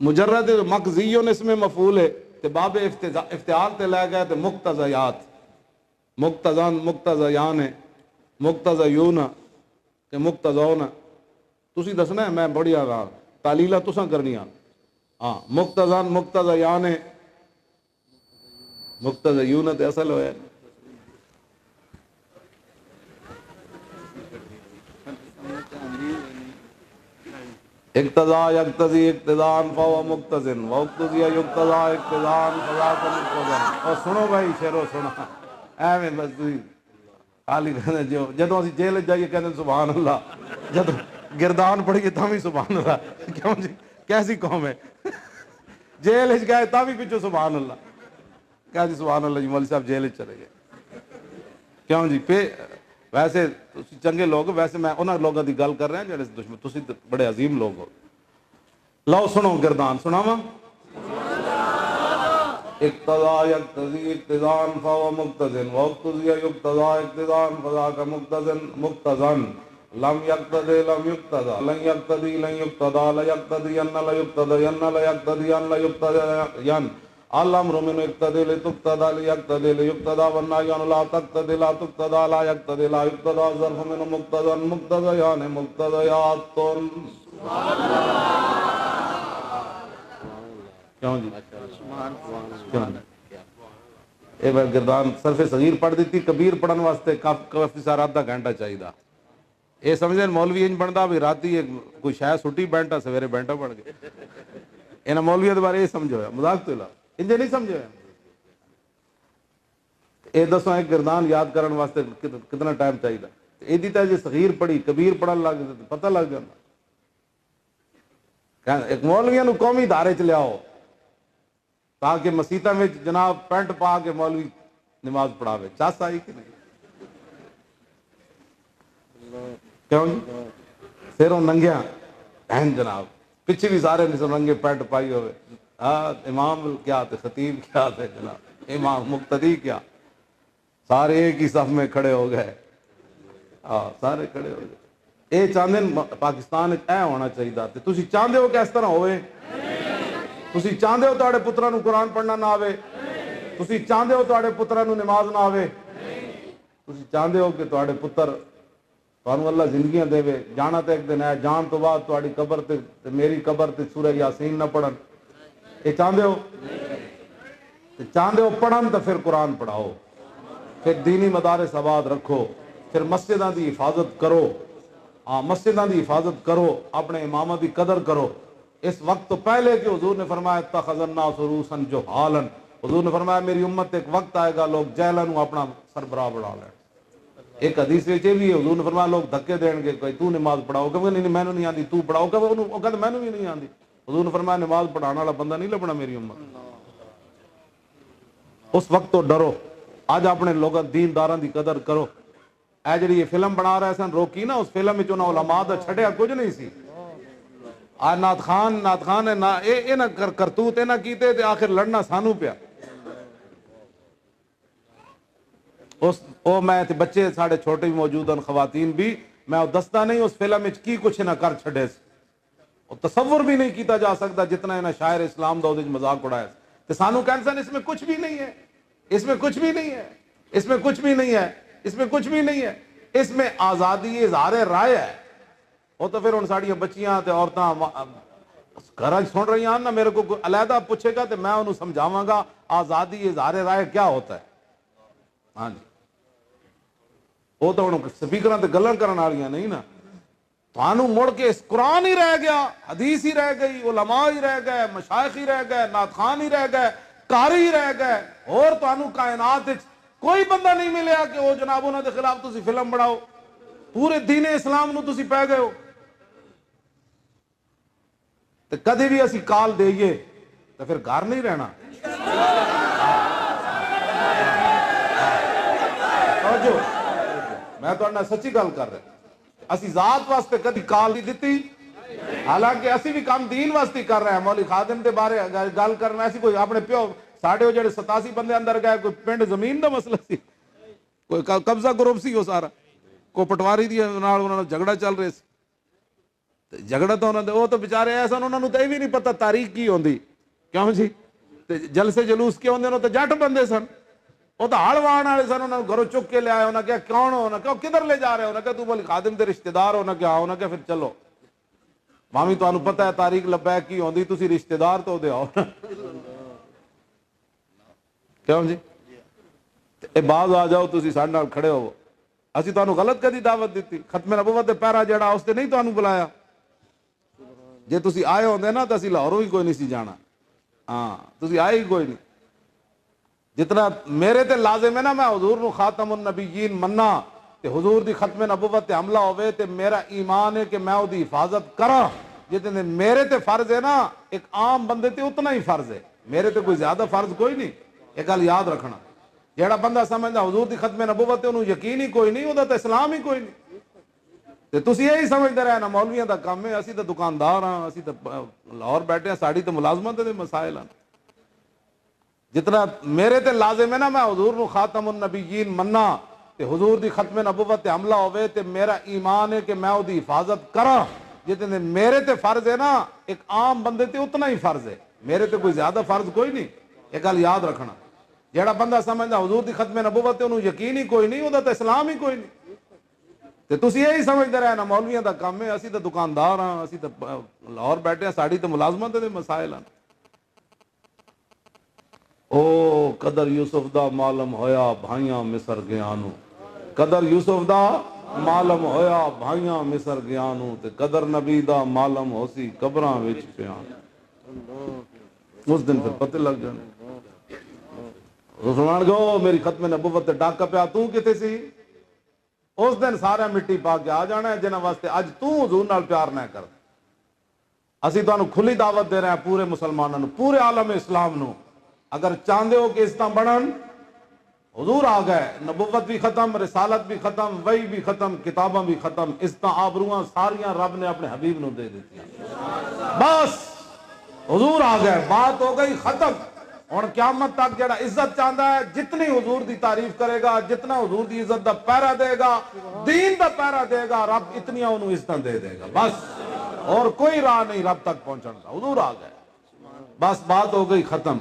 مجرد مقضیون اس میں مفعول ہے تے باب افتعال تے لے گئے تے مقتضیات. مقتضان مقتضیان ہے, مقتضیون تے مقتضون. تسی دسنا ہے, میں بڑی آگاہ تعلیلہ تساں کرنیاں. ہاں مقتضان مقتضیان ہے, مقتضیون تے اصل ہوئے. اقتضا یقتضی اقتضان فهو مقتضن واقتضی یقتضا اقتضان فذاک مقتضن. اور سنو بھائی شیرو سنو, ایویں بس تسی خالی کہندے جو جدوں اسی جیل جائیے کہندے سبحان اللہ, جدوں گردان پڑھیے تاں بھی سبحان اللہ. کیوں جی کیسی قوم ہے, جیل وچ گئے تاں بھی پچھو سبحان اللہ. کہہ جی سبحان اللہ جی مولوی صاحب جیل وچ چلے گئے. کیوں جی پہ ویسے تسی چنگے لوگ, ویسے میں انہاں لوگاں دی گل کر رہا جڑے دشمن, تسی بڑے عظیم لوگ ہو. لو سنو گردان سناواں. اقتضا یقتضی اقتضان فهو مقتضن واقتضی یقتضا اقتضان فذاک مقتضن مقتضن لم یقتضی لم یقتضا لن یقتضی لن یقتضا لا یقتضین لا یقتضین لا یقتضین لا یقتضین الامر من اقتضی لتقتضى لیقتضی لیقتضى والنهی عن لا تقتضی لا تقتضى لا یقتضی لا یقتضى ظرف من مقتضى مقتضیان مقتضیات. کیوں جی اے بھائی گردان صرف صغیر پڑھ دیتی, کبیر پڑھن واسطے کافی سارا آدھا گھنٹہ چاہیے. یہ سمجھیں مولوی انج بنتا بھی راتی کوئی شاید سٹی بینٹا سویرے بینٹا پڑھ گئے. انہاں مولویوں کے بارے یہ سمجھو ہے, مذاق تو لا انجے نہیں سمجھو ہے. اے دسو ایک گردان یاد کرن واسطے کتنا ٹائم چاہیے. ایدی تا جی صغیر پڑھی کبیر پڑھن لگ جائے پتہ لگ جاتا. ایک مولویوں نو قومی دھارے چ لیاؤ تاکہ مسیتاں میں جناب پینٹ پا کے مولوی نماز پڑھاوے. چاس آئی کہ نہیں؟ کیوں سیروں ننگیاں بہن جناب, پیچھے بھی سارے ننگے پینٹ پائی ہوئے. ہاں امام کیا تھے, خطیب کیا تھے جناب, امام مقتدی کیا, سارے ایک ہی صف میں کھڑے ہو گئے. ہاں سارے کھڑے ہو گئے. اے چاہتے ہیں پاکستان اے ہونا چاہیے. تسی چاہتے ہو کہ اس طرح ہوئے؟ تسی چاہتے ہو تواڈے پتراں نو قرآن پڑھنا نہ آوے؟ تسی چاہتے ہو تواڈے پتراں نو نماز نہ آوے؟ تسی چاہتے ہو کہ تواڈے پتر تانوں اللہ زندگیاں دے, جانا تے ایک دن ہے, جان تو بعد تواڈی قبر تے میری قبر تے سورہ یاسین نہ پڑھن؟ یہ چاہتے ہو؟ چاہتے ہو پڑھن تو پھر قرآن پڑھاؤ, پھر دینی مدارس آباد رکھو, پھر مسجداں دی حفاظت کرو. ہاں مسجداں دی حفاظت کرو, اپنے امامہ دی قدر کرو. اس وقت تو پہلے کہ حضور نے فرمایا اتخذ الناس رؤوسا جہالا, حضور نے فرمایا میری امت ایک وقت آئے گا لوگ جہلاں نو اپنا سربراہ بنا لیں. ایک حدیث وچ بھی ہے, حضور نے فرمایا لوگ دھکے دین گے, کوئی تو نماز پڑھاؤ کہ نہیں میں نہیں آندی, تو پڑھاؤ کہ وہ کہتا میں بھی نہیں آندی. حضور نے فرمایا نماز پڑھانے والا بندہ نہیں لبنا میری امت. اس وقت تو ڈرو. اج اپنے لوگاں دینداراں دی قدر کرو. اے جڑی یہ فلم بنا رہے سن روکی نا, اس فلم وچ انہاں علماء دا چھڈیا کچھ نہیں سی. نات خان ہے نا اے نہ کرتوت اے نہ کیتے تے آخر لڑنا سانو پیا میں تے بچے ساڑے چھوٹے بھی موجود ہیں خواتین بھی میں دستا نہیں اس فلم وچ کی کچھ نہ کر چھڑے تصور بھی نہیں کیتا جا سکتا جتنا انہاں شاعر اسلام دا اودے مذاق اڑایا تے سانو کہن اس میں کچھ بھی نہیں ہے اس میں کچھ بھی نہیں ہے اس میں کچھ بھی نہیں ہے اس میں کچھ بھی نہیں ہے اس میں آزادی اظہار رائے ہے وہ تو پھر ان ساڑیاں بچیاں تے عورتاں گھر سن رہی ہیں نا میرے کو علیحدہ پوچھے گا تے میں انہوں سمجھاواں گا آزادی اظہار رائے کیا ہوتا ہے ہاں جی وہ تو ہوں سپیکراں تے گلاں کرن والیاں نہیں نا تھانوں مڑ کے اس قرآن ہی رہ گیا حدیث ہی رہ گئی علماء ہی رہ گئے مشائخ ہی رہ گئے نعت خوان ہی رہ گئے قاری ہی رہ گئے اور تھانوں کائنات کوئی بندہ نہیں ملیا کہ وہ جناب انہاں دے خلاف تسی فلم بناؤ پورے دین اسلام نو تسی پہ گئے ہو تے کدی بھی اسی کال دئیے تو پھر گھر نہیں رہنا میں تو سچی گل کر رہا اسی ذات واسطے کدی کال نہیں دیتی حالانکہ اسی بھی کام دین واسطے کر رہے ہیں مولوی خادم دے بارے گل کرنا ایسی کوئی اپنے پیو ساڑھے جڑے 87 بندے اندر گئے کوئی پنڈ زمین دا مسئلہ سی کوئی قبضہ گروپ سی وہ سارا کوئی پٹواری دی انہوں نے جھگڑا چل رہے سی جھگڑا تو انہوں نے وہ تو بیچارے ایسا انہوں نے تو یہ بھی نہیں پتا تاریخ کی ہوندی کیوں جی جلسے جلوس کے ہوندے انہوں تو جٹ بندے سن وہ تو ہڑ وان والے سن انہوں نے گھروں چک کے لے آئے انہوں نے کہا کون ہو انہوں نے کہا کدھر لے جا رہے ہو انہوں نے کہا تو بولی خادم دے رشتہ دار ہو نہ کیا انہوں نے کہا پھر چلو مامی تو انہوں پتہ ہے تاریخ لبیک کی ہوندی تسی رشتہ دار تو دے آؤ کیوں جی اے باز آ جاؤ تسی ساڑھے نال کھڑے ہو اسی تو انہوں غلط کدی دعوت دیتی ختم نبوت دے پہرا جڑا اس تے نہیں تو انہوں بلایا جے تسی آئے ہوندے نا تو اسی لاہوروں ہی کوئی نہیں سی جانا ہاں تسی آئے ہی کوئی نہیں جتنا میرے تے لازم ہے نا میں حضور نو خاتم النبیین مننا تے حضور دی ختم نبوت تے حملہ ہوئے تے میرا ایمان ہے کہ میں او دی حفاظت کراں جتنے میرے تے فرض ہے نا ایک عام بندے تے اتنا ہی فرض ہے میرے تے کوئی زیادہ فرض کوئی نہیں یہ گل یاد رکھنا جیڑا بندہ سمجھدا حضور دی ختم نبوت تے انہوں یقین ہی کوئی نہیں او تے اسلام ہی کوئی نہیں تے تسی یہی سمجھدے رہے نا مولویاں دا کام ہے اسی تے دکاندار ہاں اسی تے لاہور بیٹھے ہیں ساڑی تے ملازمت دے مسائل ہیں جتنا میرے تے لازم ہے نا میں حضور نو خاتم النبیین مننا تے حضور دی ختم نبوت تے حملہ ہوئے تے میرا ایمان ہے کہ میں او دی حفاظت کراں جتنے میرے تے فرض ہے نا ایک عام بندے تے اتنا ہی فرض ہے میرے تے کوئی زیادہ فرض کوئی نہیں یہ گل یاد رکھنا جیڑا بندہ سمجھدا حضور دی ختم نبوت تے انہوں یقین ہی کوئی نہیں او تے اسلام ہی کوئی نہیں تے تسی یہی سمجھدے رہے نا مولویاں دا کام ہے اسی تے دکاندار ہاں اسی تے لاہور بیٹھے ہیں ساڑی تے ملازمت دے مسائل ہیں او قدر یوسف دا معلوم ہویا بھائیاں مصر گیانو قدر یوسف دا معلوم ہویا بھائیاں مصر گیانو تے قدر نبی دا معلوم ہوسی قبراں وچ پیان اس دن پھر پتہ لگ جانے رسولان گو میری ختم نبوت تے ڈاکا پیا تو کتے سی اس دن سارا مٹی پا کے آ جانا ہے جنہاں واسطے اج تو حضور نال پیار نہ کر اسی تانوں کھلی دعوت دے رہے ہیں پورے مسلمانوں نو پورے عالم اسلام نو اگر چاہندے ہو کہ اس طرح بڑھن حضور آ گئے نبوت بھی ختم رسالت بھی ختم وحی بھی ختم کتاباں بھی ختم اس طرح آبروہاں ساریاں رب نے اپنے حبیب نو دے دیتی بس حضور آ گئے بات ہو گئی ختم اور قیامت تک جڑا عزت چاہتا ہے جتنی حضور دی تعریف کرے گا جتنا حضور دی عزت دا پیرا دے گا دین دا پیرا دے گا رب اتنی انہوں عزت دے دے گا بس اور کوئی راہ نہیں رب تک پہنچن کا حضور آ گئے بس بات ہو گئی ختم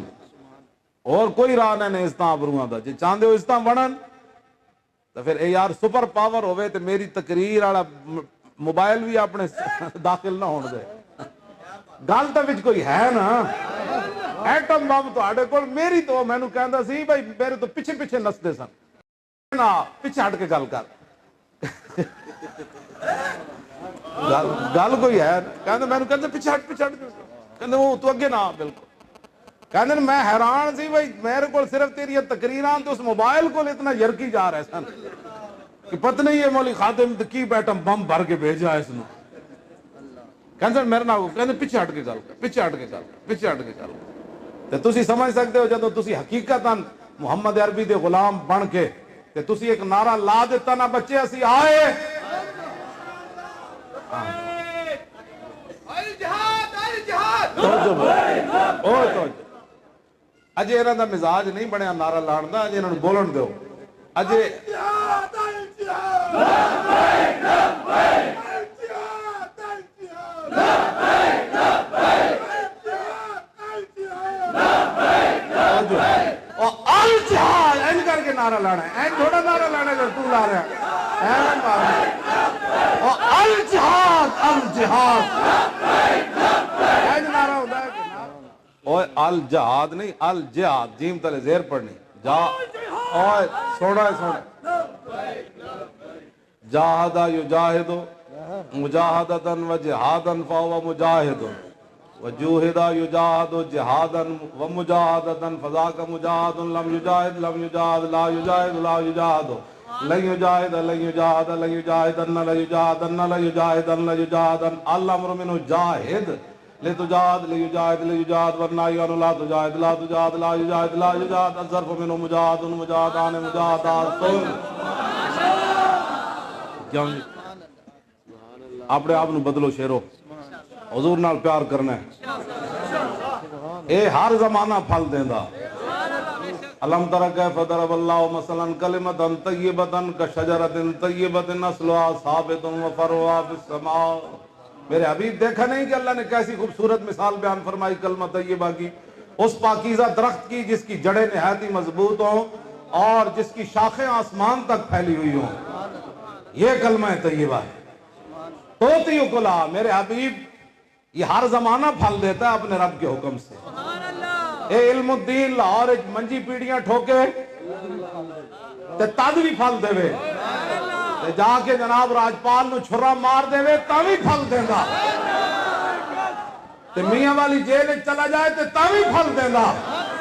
اور کوئی راہ نہیں اس طرح آبروہاں دا جی چاہندے ہو اس طرح بڑھن تو پھر اے یار سپر پاور ہوئے تو میری تقریر والا موبائل بھی اپنے داخل نہ ہونے دے گل تو وچ کوئی ہے نا ایٹم بم تواڈے کول میری تو مینوں کہندا سی بھائی میرے تو پیچھے پیچھے نسدے سن نا پیچھے ہٹ کے گل کر گل کوئی ہے کہندا مینوں کہندا پیچھے ہٹ کہندا وہ تو اگے نہ بالکل کہنے میں حیران سی بھائی میرے کو صرف تیری تقریران تو اس موبائل کو اتنا یرکی جا رہے سن کہ پتہ نہیں ہے مولی خاتم کی بیٹم بم بھر کے بھیجا ہے اس نے کہنے میرے نال کہنے پیچھے ہٹ کے گل پیچھے ہٹ کے گل پیچھے ہٹ کے گل تے تسی سمجھ سکتے ہو جدوں تسی حقیقتاً محمد عربی دے غلام بن کے تے تسی ایک نعرہ لا دیتا نا بچے اسی آئے اجے انہاں دا مزاج نہیں بنیا نعرہ لاؤن دا، اجے انہاں نوں بولن دیو. اجے الجہاد این کر کے نعرہ لانا ہے، این تھوڑا نعرہ لانا ہے جو تو لا رہا ہے، این مارنا الجہاد الجہاد این نعرہ ہوتا ہے کہ اوہ الجہاد نہیں الجہاد، جیم تلے زیر پڑھنی جا اوہ سوڑا ہے سوڑا جاہدہ یجاہدو مجاہدتاً و جہاداً فاو مجاہدو وجوہدہ یجاہدو جہاداً و مجاہدتاً فذاک مجاہد لم یجاہد لم یجاہد لا یجاہد لا یجاہدو لن یجاہد لن یجاہد لن یجاہدن لن یجاہدن لن یجاہدن لن یجاہدن الامر منو جاہد لتجاہد لیجاہد لیجاہد ورنائی عنو لا تجاہد لا تجاہد لا یجاہد لا یجاہد الظرف منو مجاہد مجاہدان مجاہدات کیوں جی اپنے آپ نو بدلو شیرو، حضور نال پیار کرنا ہے، اے ہر زمانہ پھل دیندہ. علم تر کیف ضرب اللہ مثلا کلمۃ طیبۃ کشجرۃ طیبۃ اصلها ثابت وفرعها فی السماء. میرے حبیب دیکھا نہیں کہ اللہ نے کیسی خوبصورت مثال بیان فرمائی کلمہ طیبہ کی، اس پاکیزہ درخت کی جس کی جڑیں نہایت ہی مضبوط ہوں اور جس کی شاخیں آسمان تک پھیلی ہوئی ہوں. یہ کلمہ طیبہ ہے. توتی اکلا، میرے حبیب یہ ہر زمانہ پھل دیتا ہے اپنے رب کے حکم سے. اے علم الدین لاہور منجی پیڑیاں ٹھوکے تے تد بھی پھل دے وے، تے جا کے جناب راجپال نو چھرا مار دے وے تا بھی پھل دیندا، تے میاں والی جیل چلا جائے تے تا بھی پھل دیندا،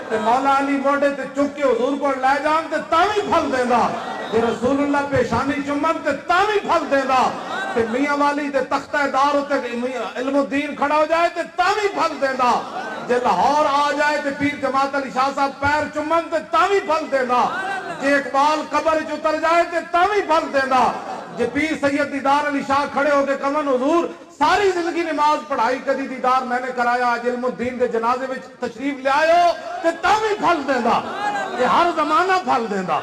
تے مولا علی موڑے تے چک کے حضور کو لے جان تے تا بھی پھل دیندا، تے رسول اللہ پیشانی چمن تے تا بھی پھل دیندا، تے میاں والی تے تختہ دار تے علم الدین کھڑا ہو جائے تے تا بھی پھل دیندا، جے لاہور آ جائے تے پیر جماعت علی شاہ صاحب پیر چمن تے تا بھی پھل دیندا، جے اقبال قبر چ اتر جائے تے تا بھی پھل دیندا، جے پیر سید دیدار علی شاہ کھڑے ہو کے کمن حضور ساری زندگی نماز پڑھائی کدی دیدار میں نے کرایا، آج علم الدین دے جنازے وچ تشریف لے آئے ہو تے تا بھی پھل دیندا. یہ ہر زمانہ پھل دیندا،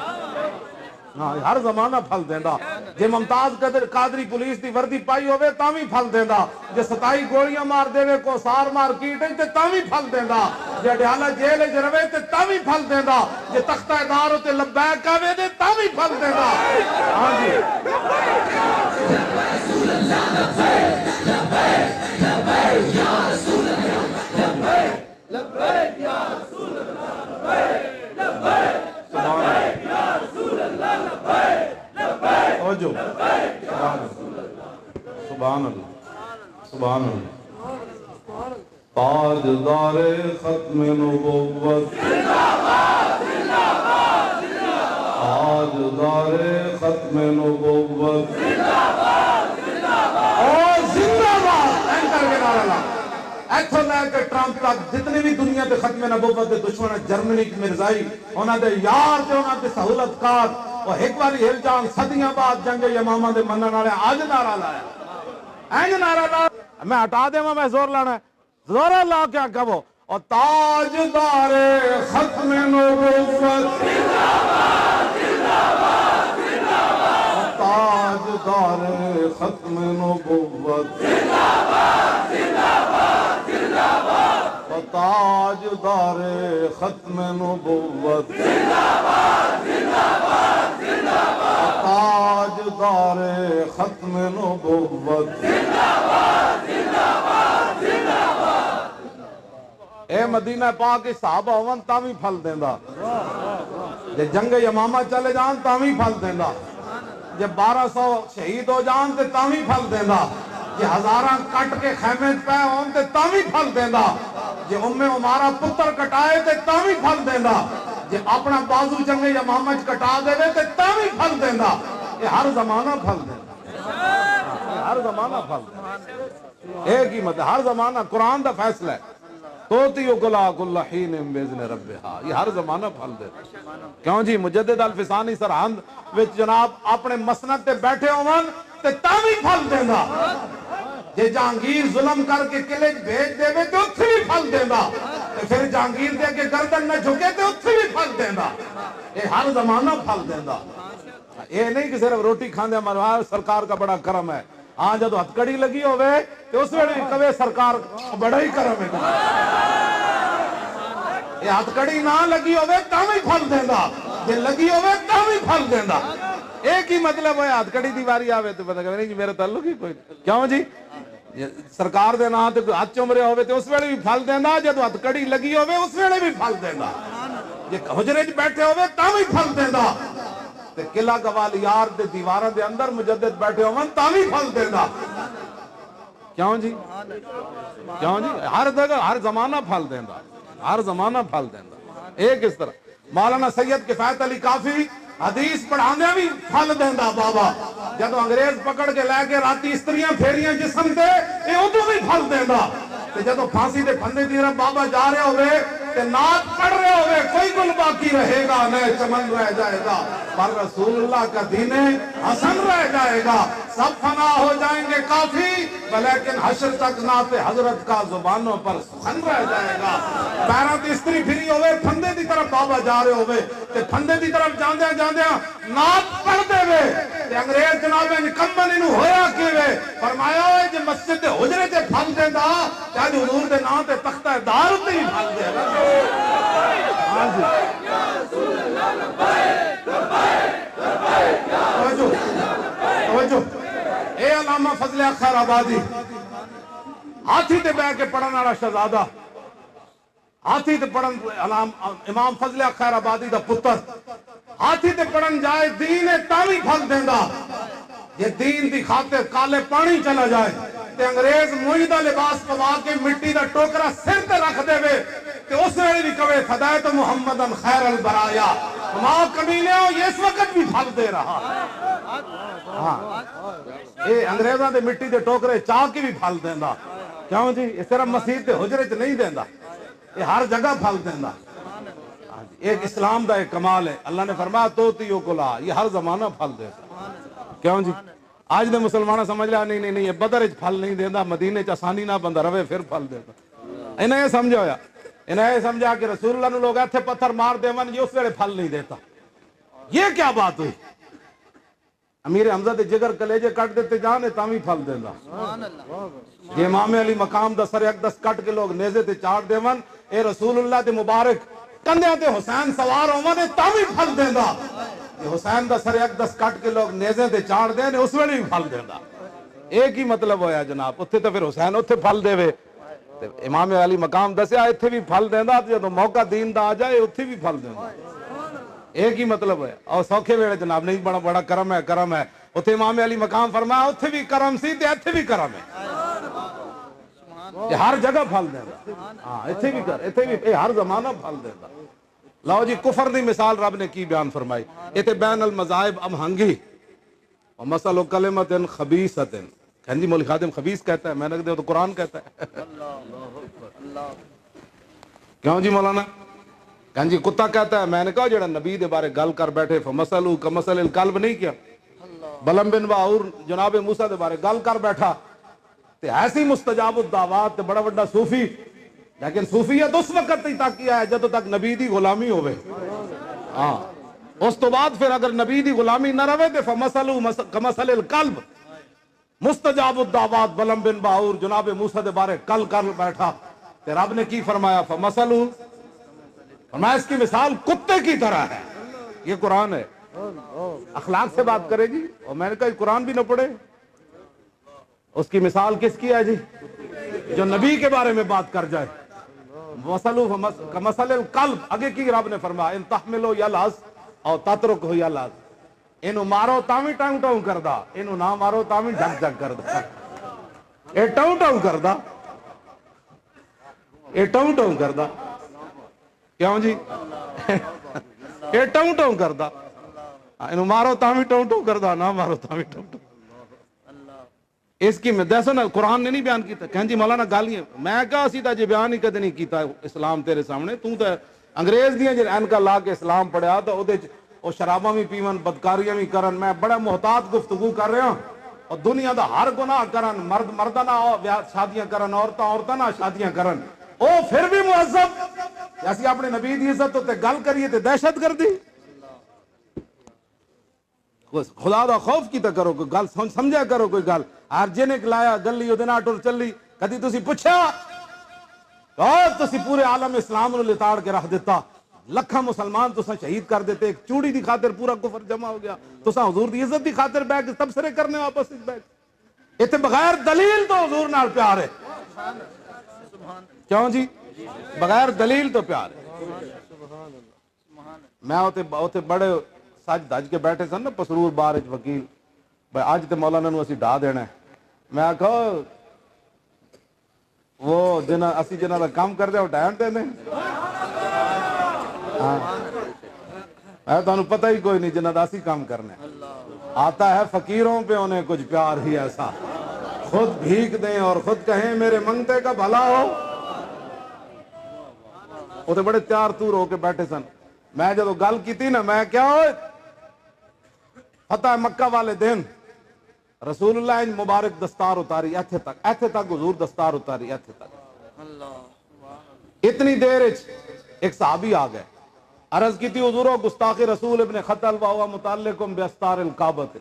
ہاں ہر زمانہ پھل دیندا. جے ممتاز قادری پولیس دی وردی پائی ہوئے تا بھی پھل دیندا، جے 27 گولیاں مار دے وے کو سار مارکیٹ تے تا بھی پھل دیندا، جے ڈیالہ جیل وچ رہے تے تا بھی پھل دیندا، جے تختہ دار تے لبیک کہوے تے تا بھی پھل دیندا. ہاں جی سبحان اللہ سبحان اللہ. تاجدار ختم نبوت، تاجدار ختم نبوت اور زندہ باد اینکر کے نعرہ لا. ایتھوں لے کے ٹرمپ تک جتنی بھی دنیا تے ختم نبوت دے دشمن جرمنی مرزائی انہاں دے یار تے انہاں دے سہولت کار اور ایک باری ہل جان صدیاں بعد جنگ یمامہ دے منن والے اج نعرہ لایا، اینج نعرہ لا. میں ہٹا دے میں زور لانا ہے، زور لا کیا کہو اور تاجدار ختم نبوت تاجدار ختم نبوت تاجدار ختم نبوت تاجدار ختم نبوت. اے مدینہ پاک کے صحابہ ہون تا بھی پھل دیندا، جے جنگ یمامہ چلے جان تا بھی پھل دیندا، جے 1200 شہید ہو جان تے تا بھی پھل دیندا، جے ہزاراں کٹ کے خیمے پہ ہون تے تا بھی پھل دیندا، جے عمارہ پتر کٹائے تے تا بھی پھل دیندا، جے اپنا بازو جنگ یمامہ کٹا دے تے تا بھی پھل دیندا. یہ ہر زمانہ پھل دیندا، ہر زمانہ پھل دیندا. ایک ہی مت ہر زمانہ قرآن دا فیصلہ ہے. توتی اکلا کل حین باذن ربہا، یہ ہر زمانہ پھل دیتا. کیوں جی مجدد الفسانی سرہند وچ جناب اپنے مسند تے بیٹھے ہون تے تا بھی پھل دیندا. جے جہانگیر ظلم کر کے قلعے بھیج دے تے اتھے بھی پھل دیندا، تے پھر جہانگیر دے کے گردن نہ جھکے تے اتھے بھی پھل دیندا، یہ ہر زمانہ پھل دیندا۔ یہ نہیں کہ صرف روٹی کھاندے ہمارا سرکار کا بڑا کرم ہے، ہاں جدو ہتھ کڑی لگی ہوئے تو اس ویلے کہے سرکار بڑا ہی کرم ہے، یہ ہتھ کڑی نہ لگی ہوئے تاں بھی پھل دیندا، جے لگی ہوئے تاں بھی پھل دیندا۔ ایک ہی مطلب ہے ہتھ کڑی دی واری آوے تو پتہ کہ نہیں جی میرا تعلق ہی کوئی کیوں جی سرکار دے نام تے ہاتھ چومرے ہوئے تے اس ویلے بھی پھل دیندا، جدو ہتھ کڑی لگی ہوئے اس ویلے بھی پھل دیندا، جے حجرے وچ بیٹھے ہوئے تاں بھی پھل دیندا، تے قلعہ گوالیار دے دیواراں دے اندر مجدد بیٹھے ہون تاں بھی پھل دیندا۔ کیوں جی کیوں جی ہر جگہ ہر زمانہ پھل دیندا، ہر زمانہ پھل دیندا۔ ایک اس طرح مولانا سید کفایت علی کافی حدیث پڑھانے بھی پھل دیندا بابا، جدو انگریز پکڑ کے لے کے راتی استریاں پھیریاں جسم تے اے ادو بھی پھل دیندا، تے جدو پھانسی دے پھندے دی طرف بابا جا رہے ہوئے تے نعت پڑھ رہے ہوئے کوئی گل باقی رہے گا نہ چمن رہ جائے گا، پر رسول اللہ کا دین حسن رہ جائے گا، سب فنا ہو جائیں گے کافی لیکن حشر تک نعت حضرت کا زبانوں پر سخن رہ جائے گا۔ پیروں تے استری پھری ہوئے پھندے دی طرف بابا جا رہے ہوئے تے پھندے دی طرف جاندیاں جاندیاں نعت پڑھ دے وے تے انگریز جناب نکمل انہوں ہویا کیوے فرمایا ہوئے جے مسجد دے حجرے تے پھل دیندا تے اج حضور دے نام تے تختہ دار تے ہی پھل دے گا۔ ہاں جی یا رسول اللہ لبیک لبیک لبیک یا رسول اللہ توجہ اے علامہ فضل خیر آبادی ہاتھی تے بیٹھ کے پڑھن والا شہزادہ، ہاتھی تے پڑھن امام فضل خیر آبادی دا پتر ہاتھی تے پڑھن جائے دین تاوی پھل دیندا، یہ دین دی خاطر کالے پانی چلا جائے تے انگریز موئیدہ لباس پوا کے مٹی دا ٹوکرا سر تے رکھ دے وے تے اس ویلے بھی کہے فدایت محمدن خیر البرایا، ماں کمینے ہو یہ اس وقت بھی پھل دے رہا۔ ہاں اے انگریزاں دے مٹی دے ٹوکرے چاہ کے بھی پھل دیندا، کیوں جی اس طرح مسیح تے حجرے چ نہیں دیندا، یہ ہر جگہ پھل دیندا۔ ایک اسلام دا ایک کمال ہے، اللہ نے فرمایا توتیو کلا، یہ ہر زمانہ پھل دیتا، کیوں جی آج دے مسلمانہ سمجھ لیا نہیں نہیں نہیں یہ بدر اچ پھل نہیں دیندا، مدینے چ آسانی نہ بندہ روے پھر پھل دیتا۔ انہیں یہ سمجھا ہویا، انہیں یہ سمجھا کہ رسول اللہ نے لوگ ایتھے پتھر مار دے ون یہ اس ویلے پھل نہیں دیتا، یہ کیا بات ہوئی؟ امیر حمزہ دے جگر کلیجے کٹ دیتے جانے تامی پھل دیندا، یہ امام علی مقام دا سر اقدس کٹ کے لوگ نیزے تے چاڑ دے ون اے رسول اللہ دے مبارک کندھیاں تے حسین سوار ہونے تامی پھل دیندا، یہ حسین دا سر اقدس کٹ کے لوگ نیزے تے چاڑ دے اس ویلے بھی پھل دیندا۔ ایک ہی مطلب ہویا جناب، اتھے تو پھر حسین اتھے پھل دے وے، امام علی مقام دسیا اتھے بھی پھل دیندا، جدوں موقع دین دا آ جائے اتھے بھی پھل دیندا، ایک ہی مطلب ہے۔ اور سوکھے ویلے جناب نہیں بڑا بڑا کرم ہے کرم ہے، اتھے امام علی مقام فرمایا اتھے بھی کرم سی تے اتھے بھی کرم ہے، یہ ہر جگہ پھل دیندا، ہاں اتھے بھی کر اتھے بھی اے ہر زمانہ پھل دیندا۔ لو جی کفر دی مثال رب نے کی بیان فرمائی، اتھے بین المذاہب امہنگی ومثل کلمۃ خبیثۃ، کہیں جی مولی خادم خبیث کہتا ہے، میں نے کہا تو قرآن کہتا ہے، کیوں جی مولانا؟ کہیں جی کتا کہتا ہے، میں نے کہا جڑا نبی دے بارے گل کر بیٹھے فمثلہ کمثل الکلب نہیں کیا، بلم بن باور جناب موسیٰ دے بارے گل کر بیٹھا تے ایسی مستجاب الدعوات تے بڑا بڑا صوفی، لیکن صوفیت اس وقت ہی تک کیا ہے جدو تک نبی دی غلامی ہوئے، ہاں اس تو بعد پھر اگر نبی دی غلامی نہ رہے تے فمثلہ کمثل الکلب، مستجاب الدعوات بلم بن باور جناب موسیٰ دے بارے کل کر بیٹھا تے رب نے کی فرمایا فمثلہ، فرمایا اس کی مثال کتے کی طرح ہے، یہ قرآن ہے، اخلاق سے بات کرے جی، اور میں نے کہا قرآن بھی نہ پڑھے، اس کی مثال کس کی ہے جی؟ جو نبی کے بارے میں بات کر جائے، مثلہ کمثل الکلب، آگے کی رب نے فرمایا ان تحملو یلہز او تترکہ یلہز، انہوں مارو تاوی ٹاؤں ٹاؤں کردہ، انہوں نہ مارو تاوی جھک جھک کردہ، اے ٹاؤں ٹاؤں کردہ، اے ٹاؤں ٹاؤں کردہ، کیوں جی اے ٹاؤں ٹاؤں کردہ، انہوں مارو تاوی ٹاؤں ٹاؤں کردہ، نہ مارو تاوی ٹاؤں ٹاؤں۔ اس کی میں دیسو نا قرآن نے نہیں بیان کیتا، کہیں جی مولانا گالیاں، میں کہا اسی تا جی بیان ہی کدے نہیں کیتا اسلام تیرے سامنے، تو تا انگریز دیاں جن اینکا لا کے اسلام پڑھیا تو او شراباں بھی پیون بدکاریاں بھی کرن، میں بڑا محتاط گفتگو کر رہا ہوں، اور دنیا دا ہر گناہ کرن، مرد مردہ نہ شادیاں کرن، عورتاں عورتاں نہ شادیاں کرن، او پھر بھی مہذب۔ اسی اپنے نبی دی عزت تے گل کریے تے دہشت گردی۔ خدا دا خوف کی تے کرو، کوئی گل سمجھا کرو، کوئی گل ہر جنک لایا گلی اودے نال ٹر چلی، کدی تسی پوچھا؟ اور تسی پورے عالم اسلام نو لتاڑ کے رکھ دیتا، لکھاں مسلمان تساں شہید کر دیتے، ایک چوڑی دی خاطر پورا کفر جمع ہو گیا، تساں حضور دی عزت دی خاطر بیٹھ کے تبصرے کرنے واپس بیٹھ، ایتھے بغیر دلیل تو حضور نال پیار ہے، کیوں جی؟ بغیر دلیل تو پیار ہے۔ میں اوتے بڑے سج دج کے بیٹھے سن نا پسرور بار وچ وکیل، بھائی اج تے مولانا نو اسی ڈا دینا ہے، میں آکھا وہ جنہاں دا کام کردے وہ ڈائن دے نے، تمہیں پتہ ہی کوئی نہیں جنہاں دا اسی کام کرنے، آتا ہے فقیروں پہ انہیں کچھ پیار ہی ایسا، خود بھیک دیں اور خود کہیں میرے منگتے کا بھلا ہو۔ وہ تو بڑے تیار تور ہو کے بیٹھے سن، میں جب گل کی تھی نا، میں کیا ہوئے فتح مکہ والے دن رسول اللہ ان مبارک دستار اتاری، ایتھے تک حضور دستار اتاری، ایتھے تک، اتنی دیر ایک صحابی آ گئے، عرض کی تھی حضورو گستاخ رسول ابن قتل وہو متعلقم باستار الکعبۃ،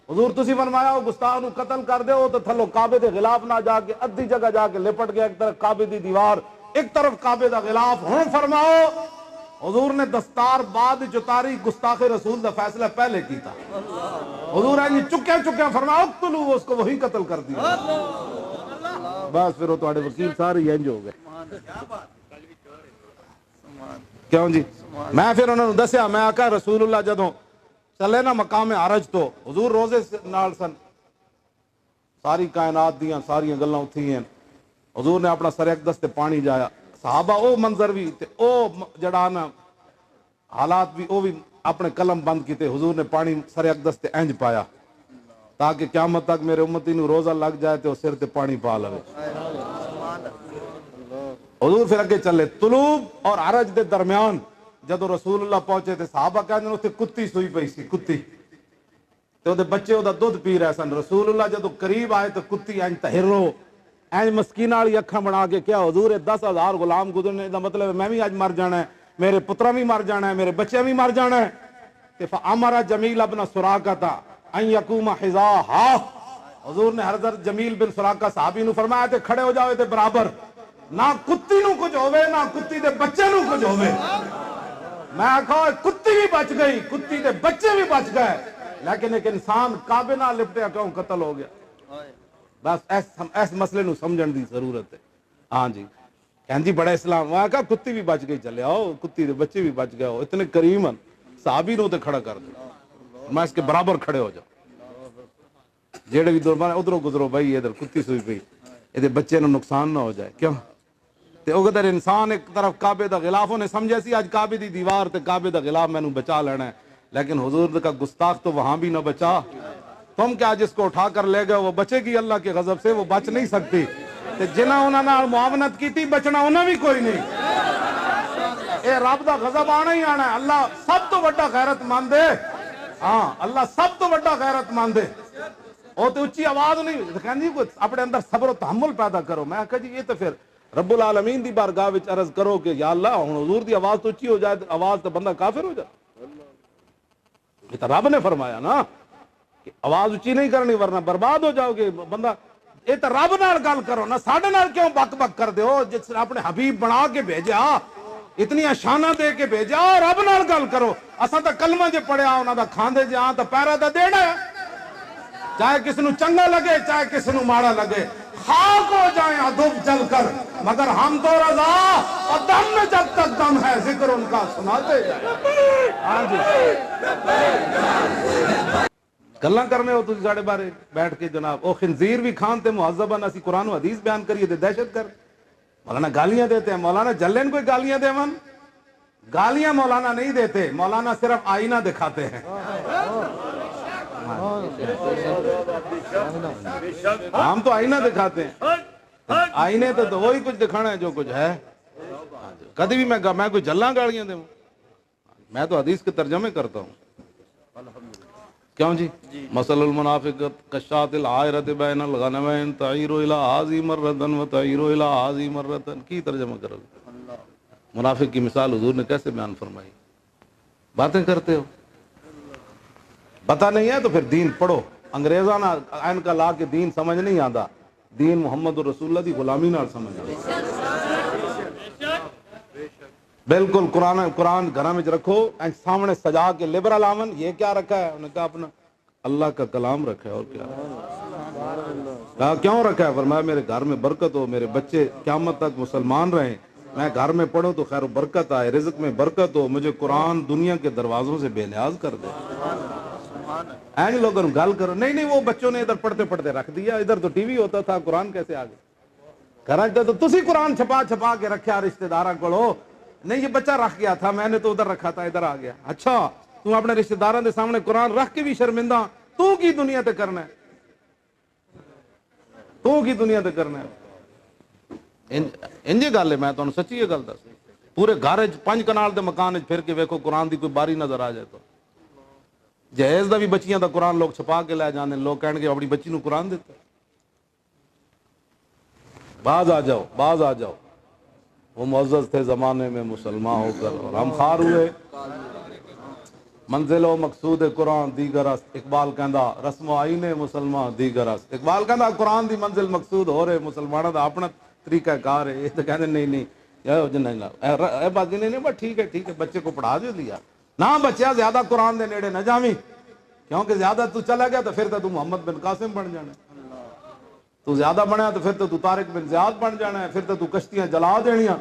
حضور تسی فرمایا ہو گستاخ نو قتل کر دے ہو تو تھلو کعبے دے غلاف نہ جا کے ادھی جگہ جا کے لپٹ گیا، ایک طرف کعبے دی دیوار ایک طرف کعبے دا غلاف، ہوں فرماؤ حضور نے دستار بعد اتاری، گستاخ رسول دا فیصلہ پہلے کیتا، حضور ہے چکیا فرماؤ اقتلوا، اس کو وہی قتل کر دیا، بس پھر وہ تواڈے وکیل سارے انج ہو گئے، کیوں جی؟ میں پھر انہوں نے دسیا، میں آقا رسول اللہ جدوں چلے نا مقام عرج تو حضور روزے نال سن، ساری کائنات دیاں ساریاں گلاں اتھی ہیں، حضور نے اپنا سر اقدس تے پانی جایا، صحابہ او منظر بھی تے او جڑا نا حالات بھی او بھی اپنے قلم بند کیتے، حضور نے پانی سر اقدس تے انج پایا تاکہ قیامت تک میرے امتی نو روزہ لگ جائے تے وہ سر تے پانی پا لے۔ حضور پھر اگے چلے، طلوع اور عرج دے درمیان جدو رسول اللہ پہنچے تے صحابہ کہندے اوتھے کتی سوئی پئی سی، کتی تے اودے بچے اودا دودھ پی رہے سن، رسول اللہ جدو قریب آئے تو کتی انج تہرو این مسکینہ والی اکھاں بنا کے کیا حضور 10,000 غلام گزرنے دا مطلب ہے میں بھی اج مر جانا ہے، میرے پترا بھی مر جانا ہے، میرے بچے بھی مر جانا ہے، تے فامر جمیل ابن سراقہ ان یقوم حذاہا، حضور نے حضرت جمیل بن سراقہ صحابی نو فرمایا تے کھڑے ہو جاؤ تے برابر، نہ کتی نو کچھ ہوئے نہ کتی دے بچے نو کچھ ہوئے۔ میں کہا کتی بھی بچ گئی، کتی دے بچے بھی بچ گئے، لیکن ایک انسان کعبے نہ لپٹیا کیوں قتل ہو گیا؟ بس ایس مسئلے نو سمجھن دی ضرورت ہے۔ ہاں جی کہن جی بڑا اسلام، وہاں کہا کتی بھی بچ گئی، چلے آؤ کتی دے بچے بھی بچ گئے ہو، اتنے کریم ہیں، صحابی نو تے کھڑا کر دو، میں اس کے برابر کھڑے ہو جاؤ، جیڑے بھی دور ادھروں گزرو بھائی، ادھر کتی سوئی پئی، یہ بچے نو نقصان نہ ہو جائے، کیوں؟ تے اگر انسان ایک طرف کعبے دا غلاف نے سمجھے سی آج کعبے دی دیوار تے کعبے دا غلاف میں نو بچا لینا ہے، لیکن حضور کا گستاخ تو وہاں بھی نہ بچا، تم کیا جس کو اٹھا کر لے گئے وہ بچے گی اللہ کے غضب سے، وہ بچ نہیں سکتی، تے جنہاں انہاں نال معاونت کی تھی بچنا انہاں بھی کوئی نہیں، اے رب دا غضب آنا ہی آنا ہے، اللہ سب تو بڑا غیرت مند ہے، ہاں اللہ سب تو بڑا غیرت مند ہے، وہ تو اچھی آواز نہیں کہندی، اپنے اندر صبر و تحمل پیدا کرو، میں کہا جی یہ تو پھر رب العالمین دی بارگاہ وچ عرض کرو کہ یا اللہ ہن حضور دی آواز تو اچھی ہو جائے، آواز تو بندہ کافر ہو جائے، یہ تو رب نے فرمایا نا کہ آواز اچھی نہیں کرنی ورنہ برباد ہو جاؤ گے، بندہ یہ تو رب نال گل کرو نا، ساڈے نال کیوں بک بک کر دیو، جس اپنے حبیب بنا کے بھیجا، اتنی شانہ دے کے بھیجا، رب نال گل کرو، اساں تا کلمہ جے پڑھیا انہاں دا کھاندے جے ہاں تا پیرا دا دینا ہے، چاہے کسی نو چنگا لگے چاہے کسی نو ماڑا لگے، خاک ہو جائیں ادب جل کر مگر ہم تو رضا، اور دم میں جب تک دم ہے ذکر ان کا سناتے جائیں۔ ہاں جی گلاں کرنے ہو تسی ساڑے بارے بیٹھ کے جناب، او خنزیر بھی کھان تے مہذباً اسی قرآن و حدیث بیان کریے تے دہشت کر، مولانا گالیاں دیتے ہیں، مولانا جلن کوئی گالیاں دے من، گالیاں مولانا نہیں دیتے، مولانا صرف آئینہ دکھاتے ہیں، ہم تو آئینہ دکھاتے ہیں، آئینے تو وہی کچھ دکھانا ہے جو کچھ ہے، کدی بھی میں کوئی جلاں گالیاں دے، میں تو حدیث کے ترجمے کرتا ہوں۔ کیوں جی؟ مثل المنافق کشات العائرۃ بین الغنمین تعیر الی هذه مرۃ وتعیر الی هذه مرۃ، کی ترجمہ کرو؟ منافق کی مثال حضور نے کیسے بیان فرمائی؟ باتیں کرتے ہو، پتہ نہیں ہے تو پھر دین پڑھو. انگریزانہ عین کا لا کے دین سمجھ نہیں آتا، دین محمد رسول اللہ دی غلامی نال سمجھ آتا. بالکل قرآن گھر میں رکھو، سامنے سجا کے لبرل آمن، یہ کیا رکھا ہے؟ انہوں نے کہا اپنا اللہ کا کلام رکھا ہے، اور کیا کہا کیوں رکھا ہے؟ فرمایا میرے گھر میں برکت ہو، میرے بچے قیامت تک مسلمان رہیں، میں گھر میں پڑھوں تو خیر و برکت آئے، رزق میں برکت ہو، مجھے قرآن دنیا کے دروازوں سے بے نیاز کر دے. این لوگوں گل کرو، نہیں وہ بچوں نے ادھر پڑھتے پڑھتے رکھ دیا، ادھر تو ٹی وی ہوتا تھا، قرآن کیسے آ گیا؟ گھر تو تسی قرآن چھپا کے رکھا رشتہ داراں کولو، نہیں یہ بچہ رکھ گیا تھا، میں نے تو ادھر رکھا تھا، ادھر آ گیا. اچھا تو اپنے رشتہ داراں دے سامنے قرآن رکھ کے بھی شرمندہ، تو کی دنیا تے کرنا ہے؟ تو کی دنیا تے کرنا ہے؟ انجے گل ہے، میں تمہیں سچی یہ گل دس، پورے گھر 5 کنال دے مکان پھر کے ویکھو قرآن دی کوئی باری نظر آ جائے تو جہیز دا بھی بچیاں دا قرآن لوگ چھپا کے لے جانے، لوگ کہنے کہ اپنی بچی نو قرآن دیتا. باز آ جاؤ، وہ معزز تھے زمانے میں مسلمان ہو کر اور ہم خار ہوئے. منزل و مقصود قرآن دیگر است، اقبال کہندا رسم و آئین مسلمان دیگر است. اقبال کہندا قرآن دی منزل مقصود ہو رہے، مسلمانوں دا اپنا طریقہ کار ہے. یہ تو کہتے نہیں اے بازی نہیں بس ٹھیک ہے بچے کو پڑھا دے دیا نہ، بچہ زیادہ قرآن دے نیڑے نہ جاویں، کیونکہ زیادہ تو چلا گیا تو پھر تو محمد بن قاسم بن جانا، تو زیادہ بنیا تو پھر تو طارق بن زیاد بن جانا ہے، پھر تو کشتیاں جلا دینیاں،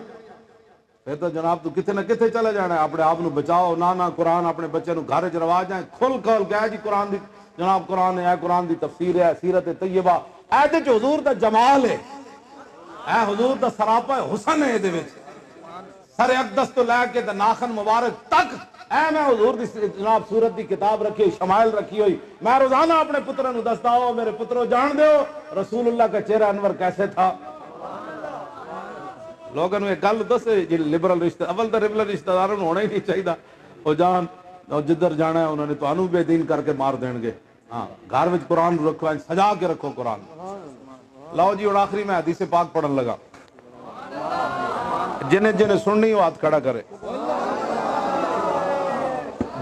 پھر تو جناب تو کتنے نہ کتنے چلے جانا ہے. اپنے آپ نو بچاؤ، نہ قرآن اپنے بچے نو گھر چ روا جائیں، کھل کے جی قرآن دی جناب قرآن ہے، قرآن دی تفسیر ہے، سیرت طیبہ، اے حضور دا جمال ہے، اے حضور دا سراپا حسن ہے. دے وچ سر اقدس تو لے کے ناخن مبارک تک اے میں حضور دی جناب سورت دی کتاب رکھی ہوئی، شمائل رکھی ہوئی. میں روزانہ اپنے پتروں نو دستا ہو، میرے پتروں جان دیو رسول اللہ کا چہرہ انور کیسے تھا. لوگوں نے گل دس جی لبرل رشتہ، اول تو لبرل رشتہ داروں ہونا ہی نہیں چاہیے، وہ جان جدھر جانا ہے انہوں نے تو بے دین کر کے مار دین گے. ہاں گھر میں قرآن رکھو، سجا کے رکھو قرآن. لو جی اور آخری میں حدیث پاک پڑھن لگا، جنہیں سننی وہ ہاتھ کھڑا کرے،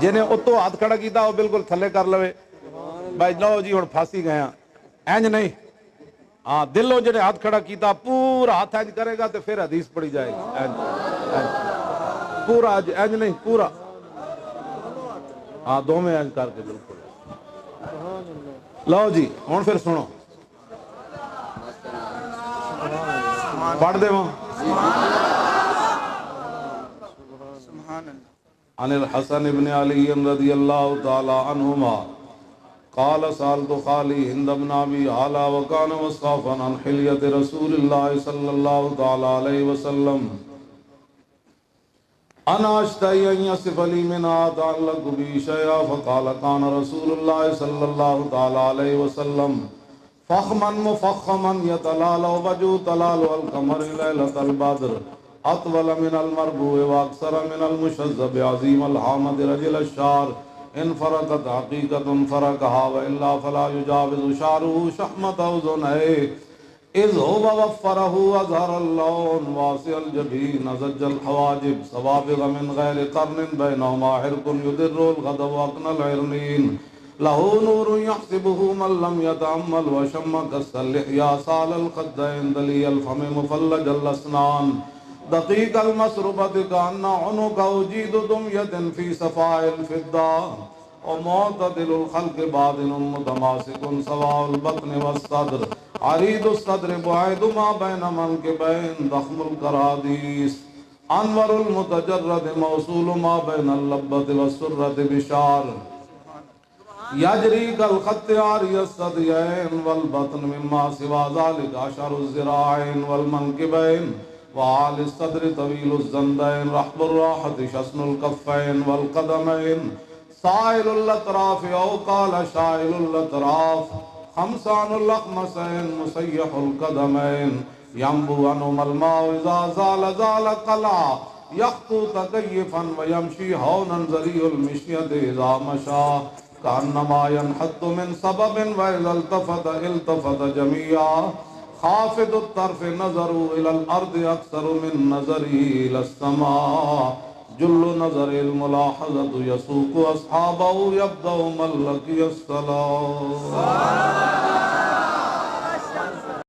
جنہیں اتو ہاتھ کھڑا کیتا وہ بالکل تھلے کر لوے. بھائی لو جی ہوں پھانسی گیا، اینج نہیں، ہاں دلوں جنہیں ہاتھ کھڑا کیتا پورا ہاتھ اینج کرے گا تو پھر حدیث پڑھی جائے گی. پورا اینج نہیں، پورا ہاں دو میں اینج کر کے بالکل. لو جی ہوں پھر سنو، پڑھ دے وہاں. عن الحسن بن علی رضی اللہ تعالی عنہما قال سألت خالي هند بن أبي هالة وكان وصافا عن حلية رسول الله صلى الله تعالى عليه وسلم أنا أشتهي أن يصف لي منها تعلق بي شيئا فقال كان رسول الله صلى الله تعالى عليه وسلم فخما مفخما يتلالى وجهه تلالى القمر ليلة البدر أطول من المربوع وأكثر من المشذب عظيم الحامد رجل الشعر ان فرقت حقیقت فرقها وإلا فلا يجاوز شعره شحمة أذنيه إذ هو وفره أظهر اللون واسع الجبين زج الحواجب سوابغ من غير قرن بينهما حرق يدر الغضب وأقنى العرنين له نور يحسبه من لم يتأمل وشم كالسلح سال الخدين دلي الفم مفلج الأسنان دقیق المسربت کاننا عنق جید دمیت فی صفاء الفضہ ومعتدل الخلق بادن متماسک سواء البطن والصدر عرید الصدر بعید ما بین منکبین ضخم الکرادیس انور المتجرد موصول ما بین اللبت والسرت بشار یجری کالخط عاری الصدیین والبطن مما سوا ذلك عشر الزراعین والمنکبین وعال الصدر طويل الزندين رحب الراحة شسن الكفين والقدمين سائل الأطراف أو قال شائل الأطراف خمسان الأخمسين مسيح القدمين ينبو عنهم الماء إذا زال زال قلع يخطو تكيفا ويمشي هونا زري المشية إذا مشى كأنما ينحط من سبب وإذا التفت جميعا خافض الطرف نظروا إلى الأرض أكثر من نظره إلى السماء جل نظر الملاحظة يسوق أصحابه يبدأ من لقي الصلاة.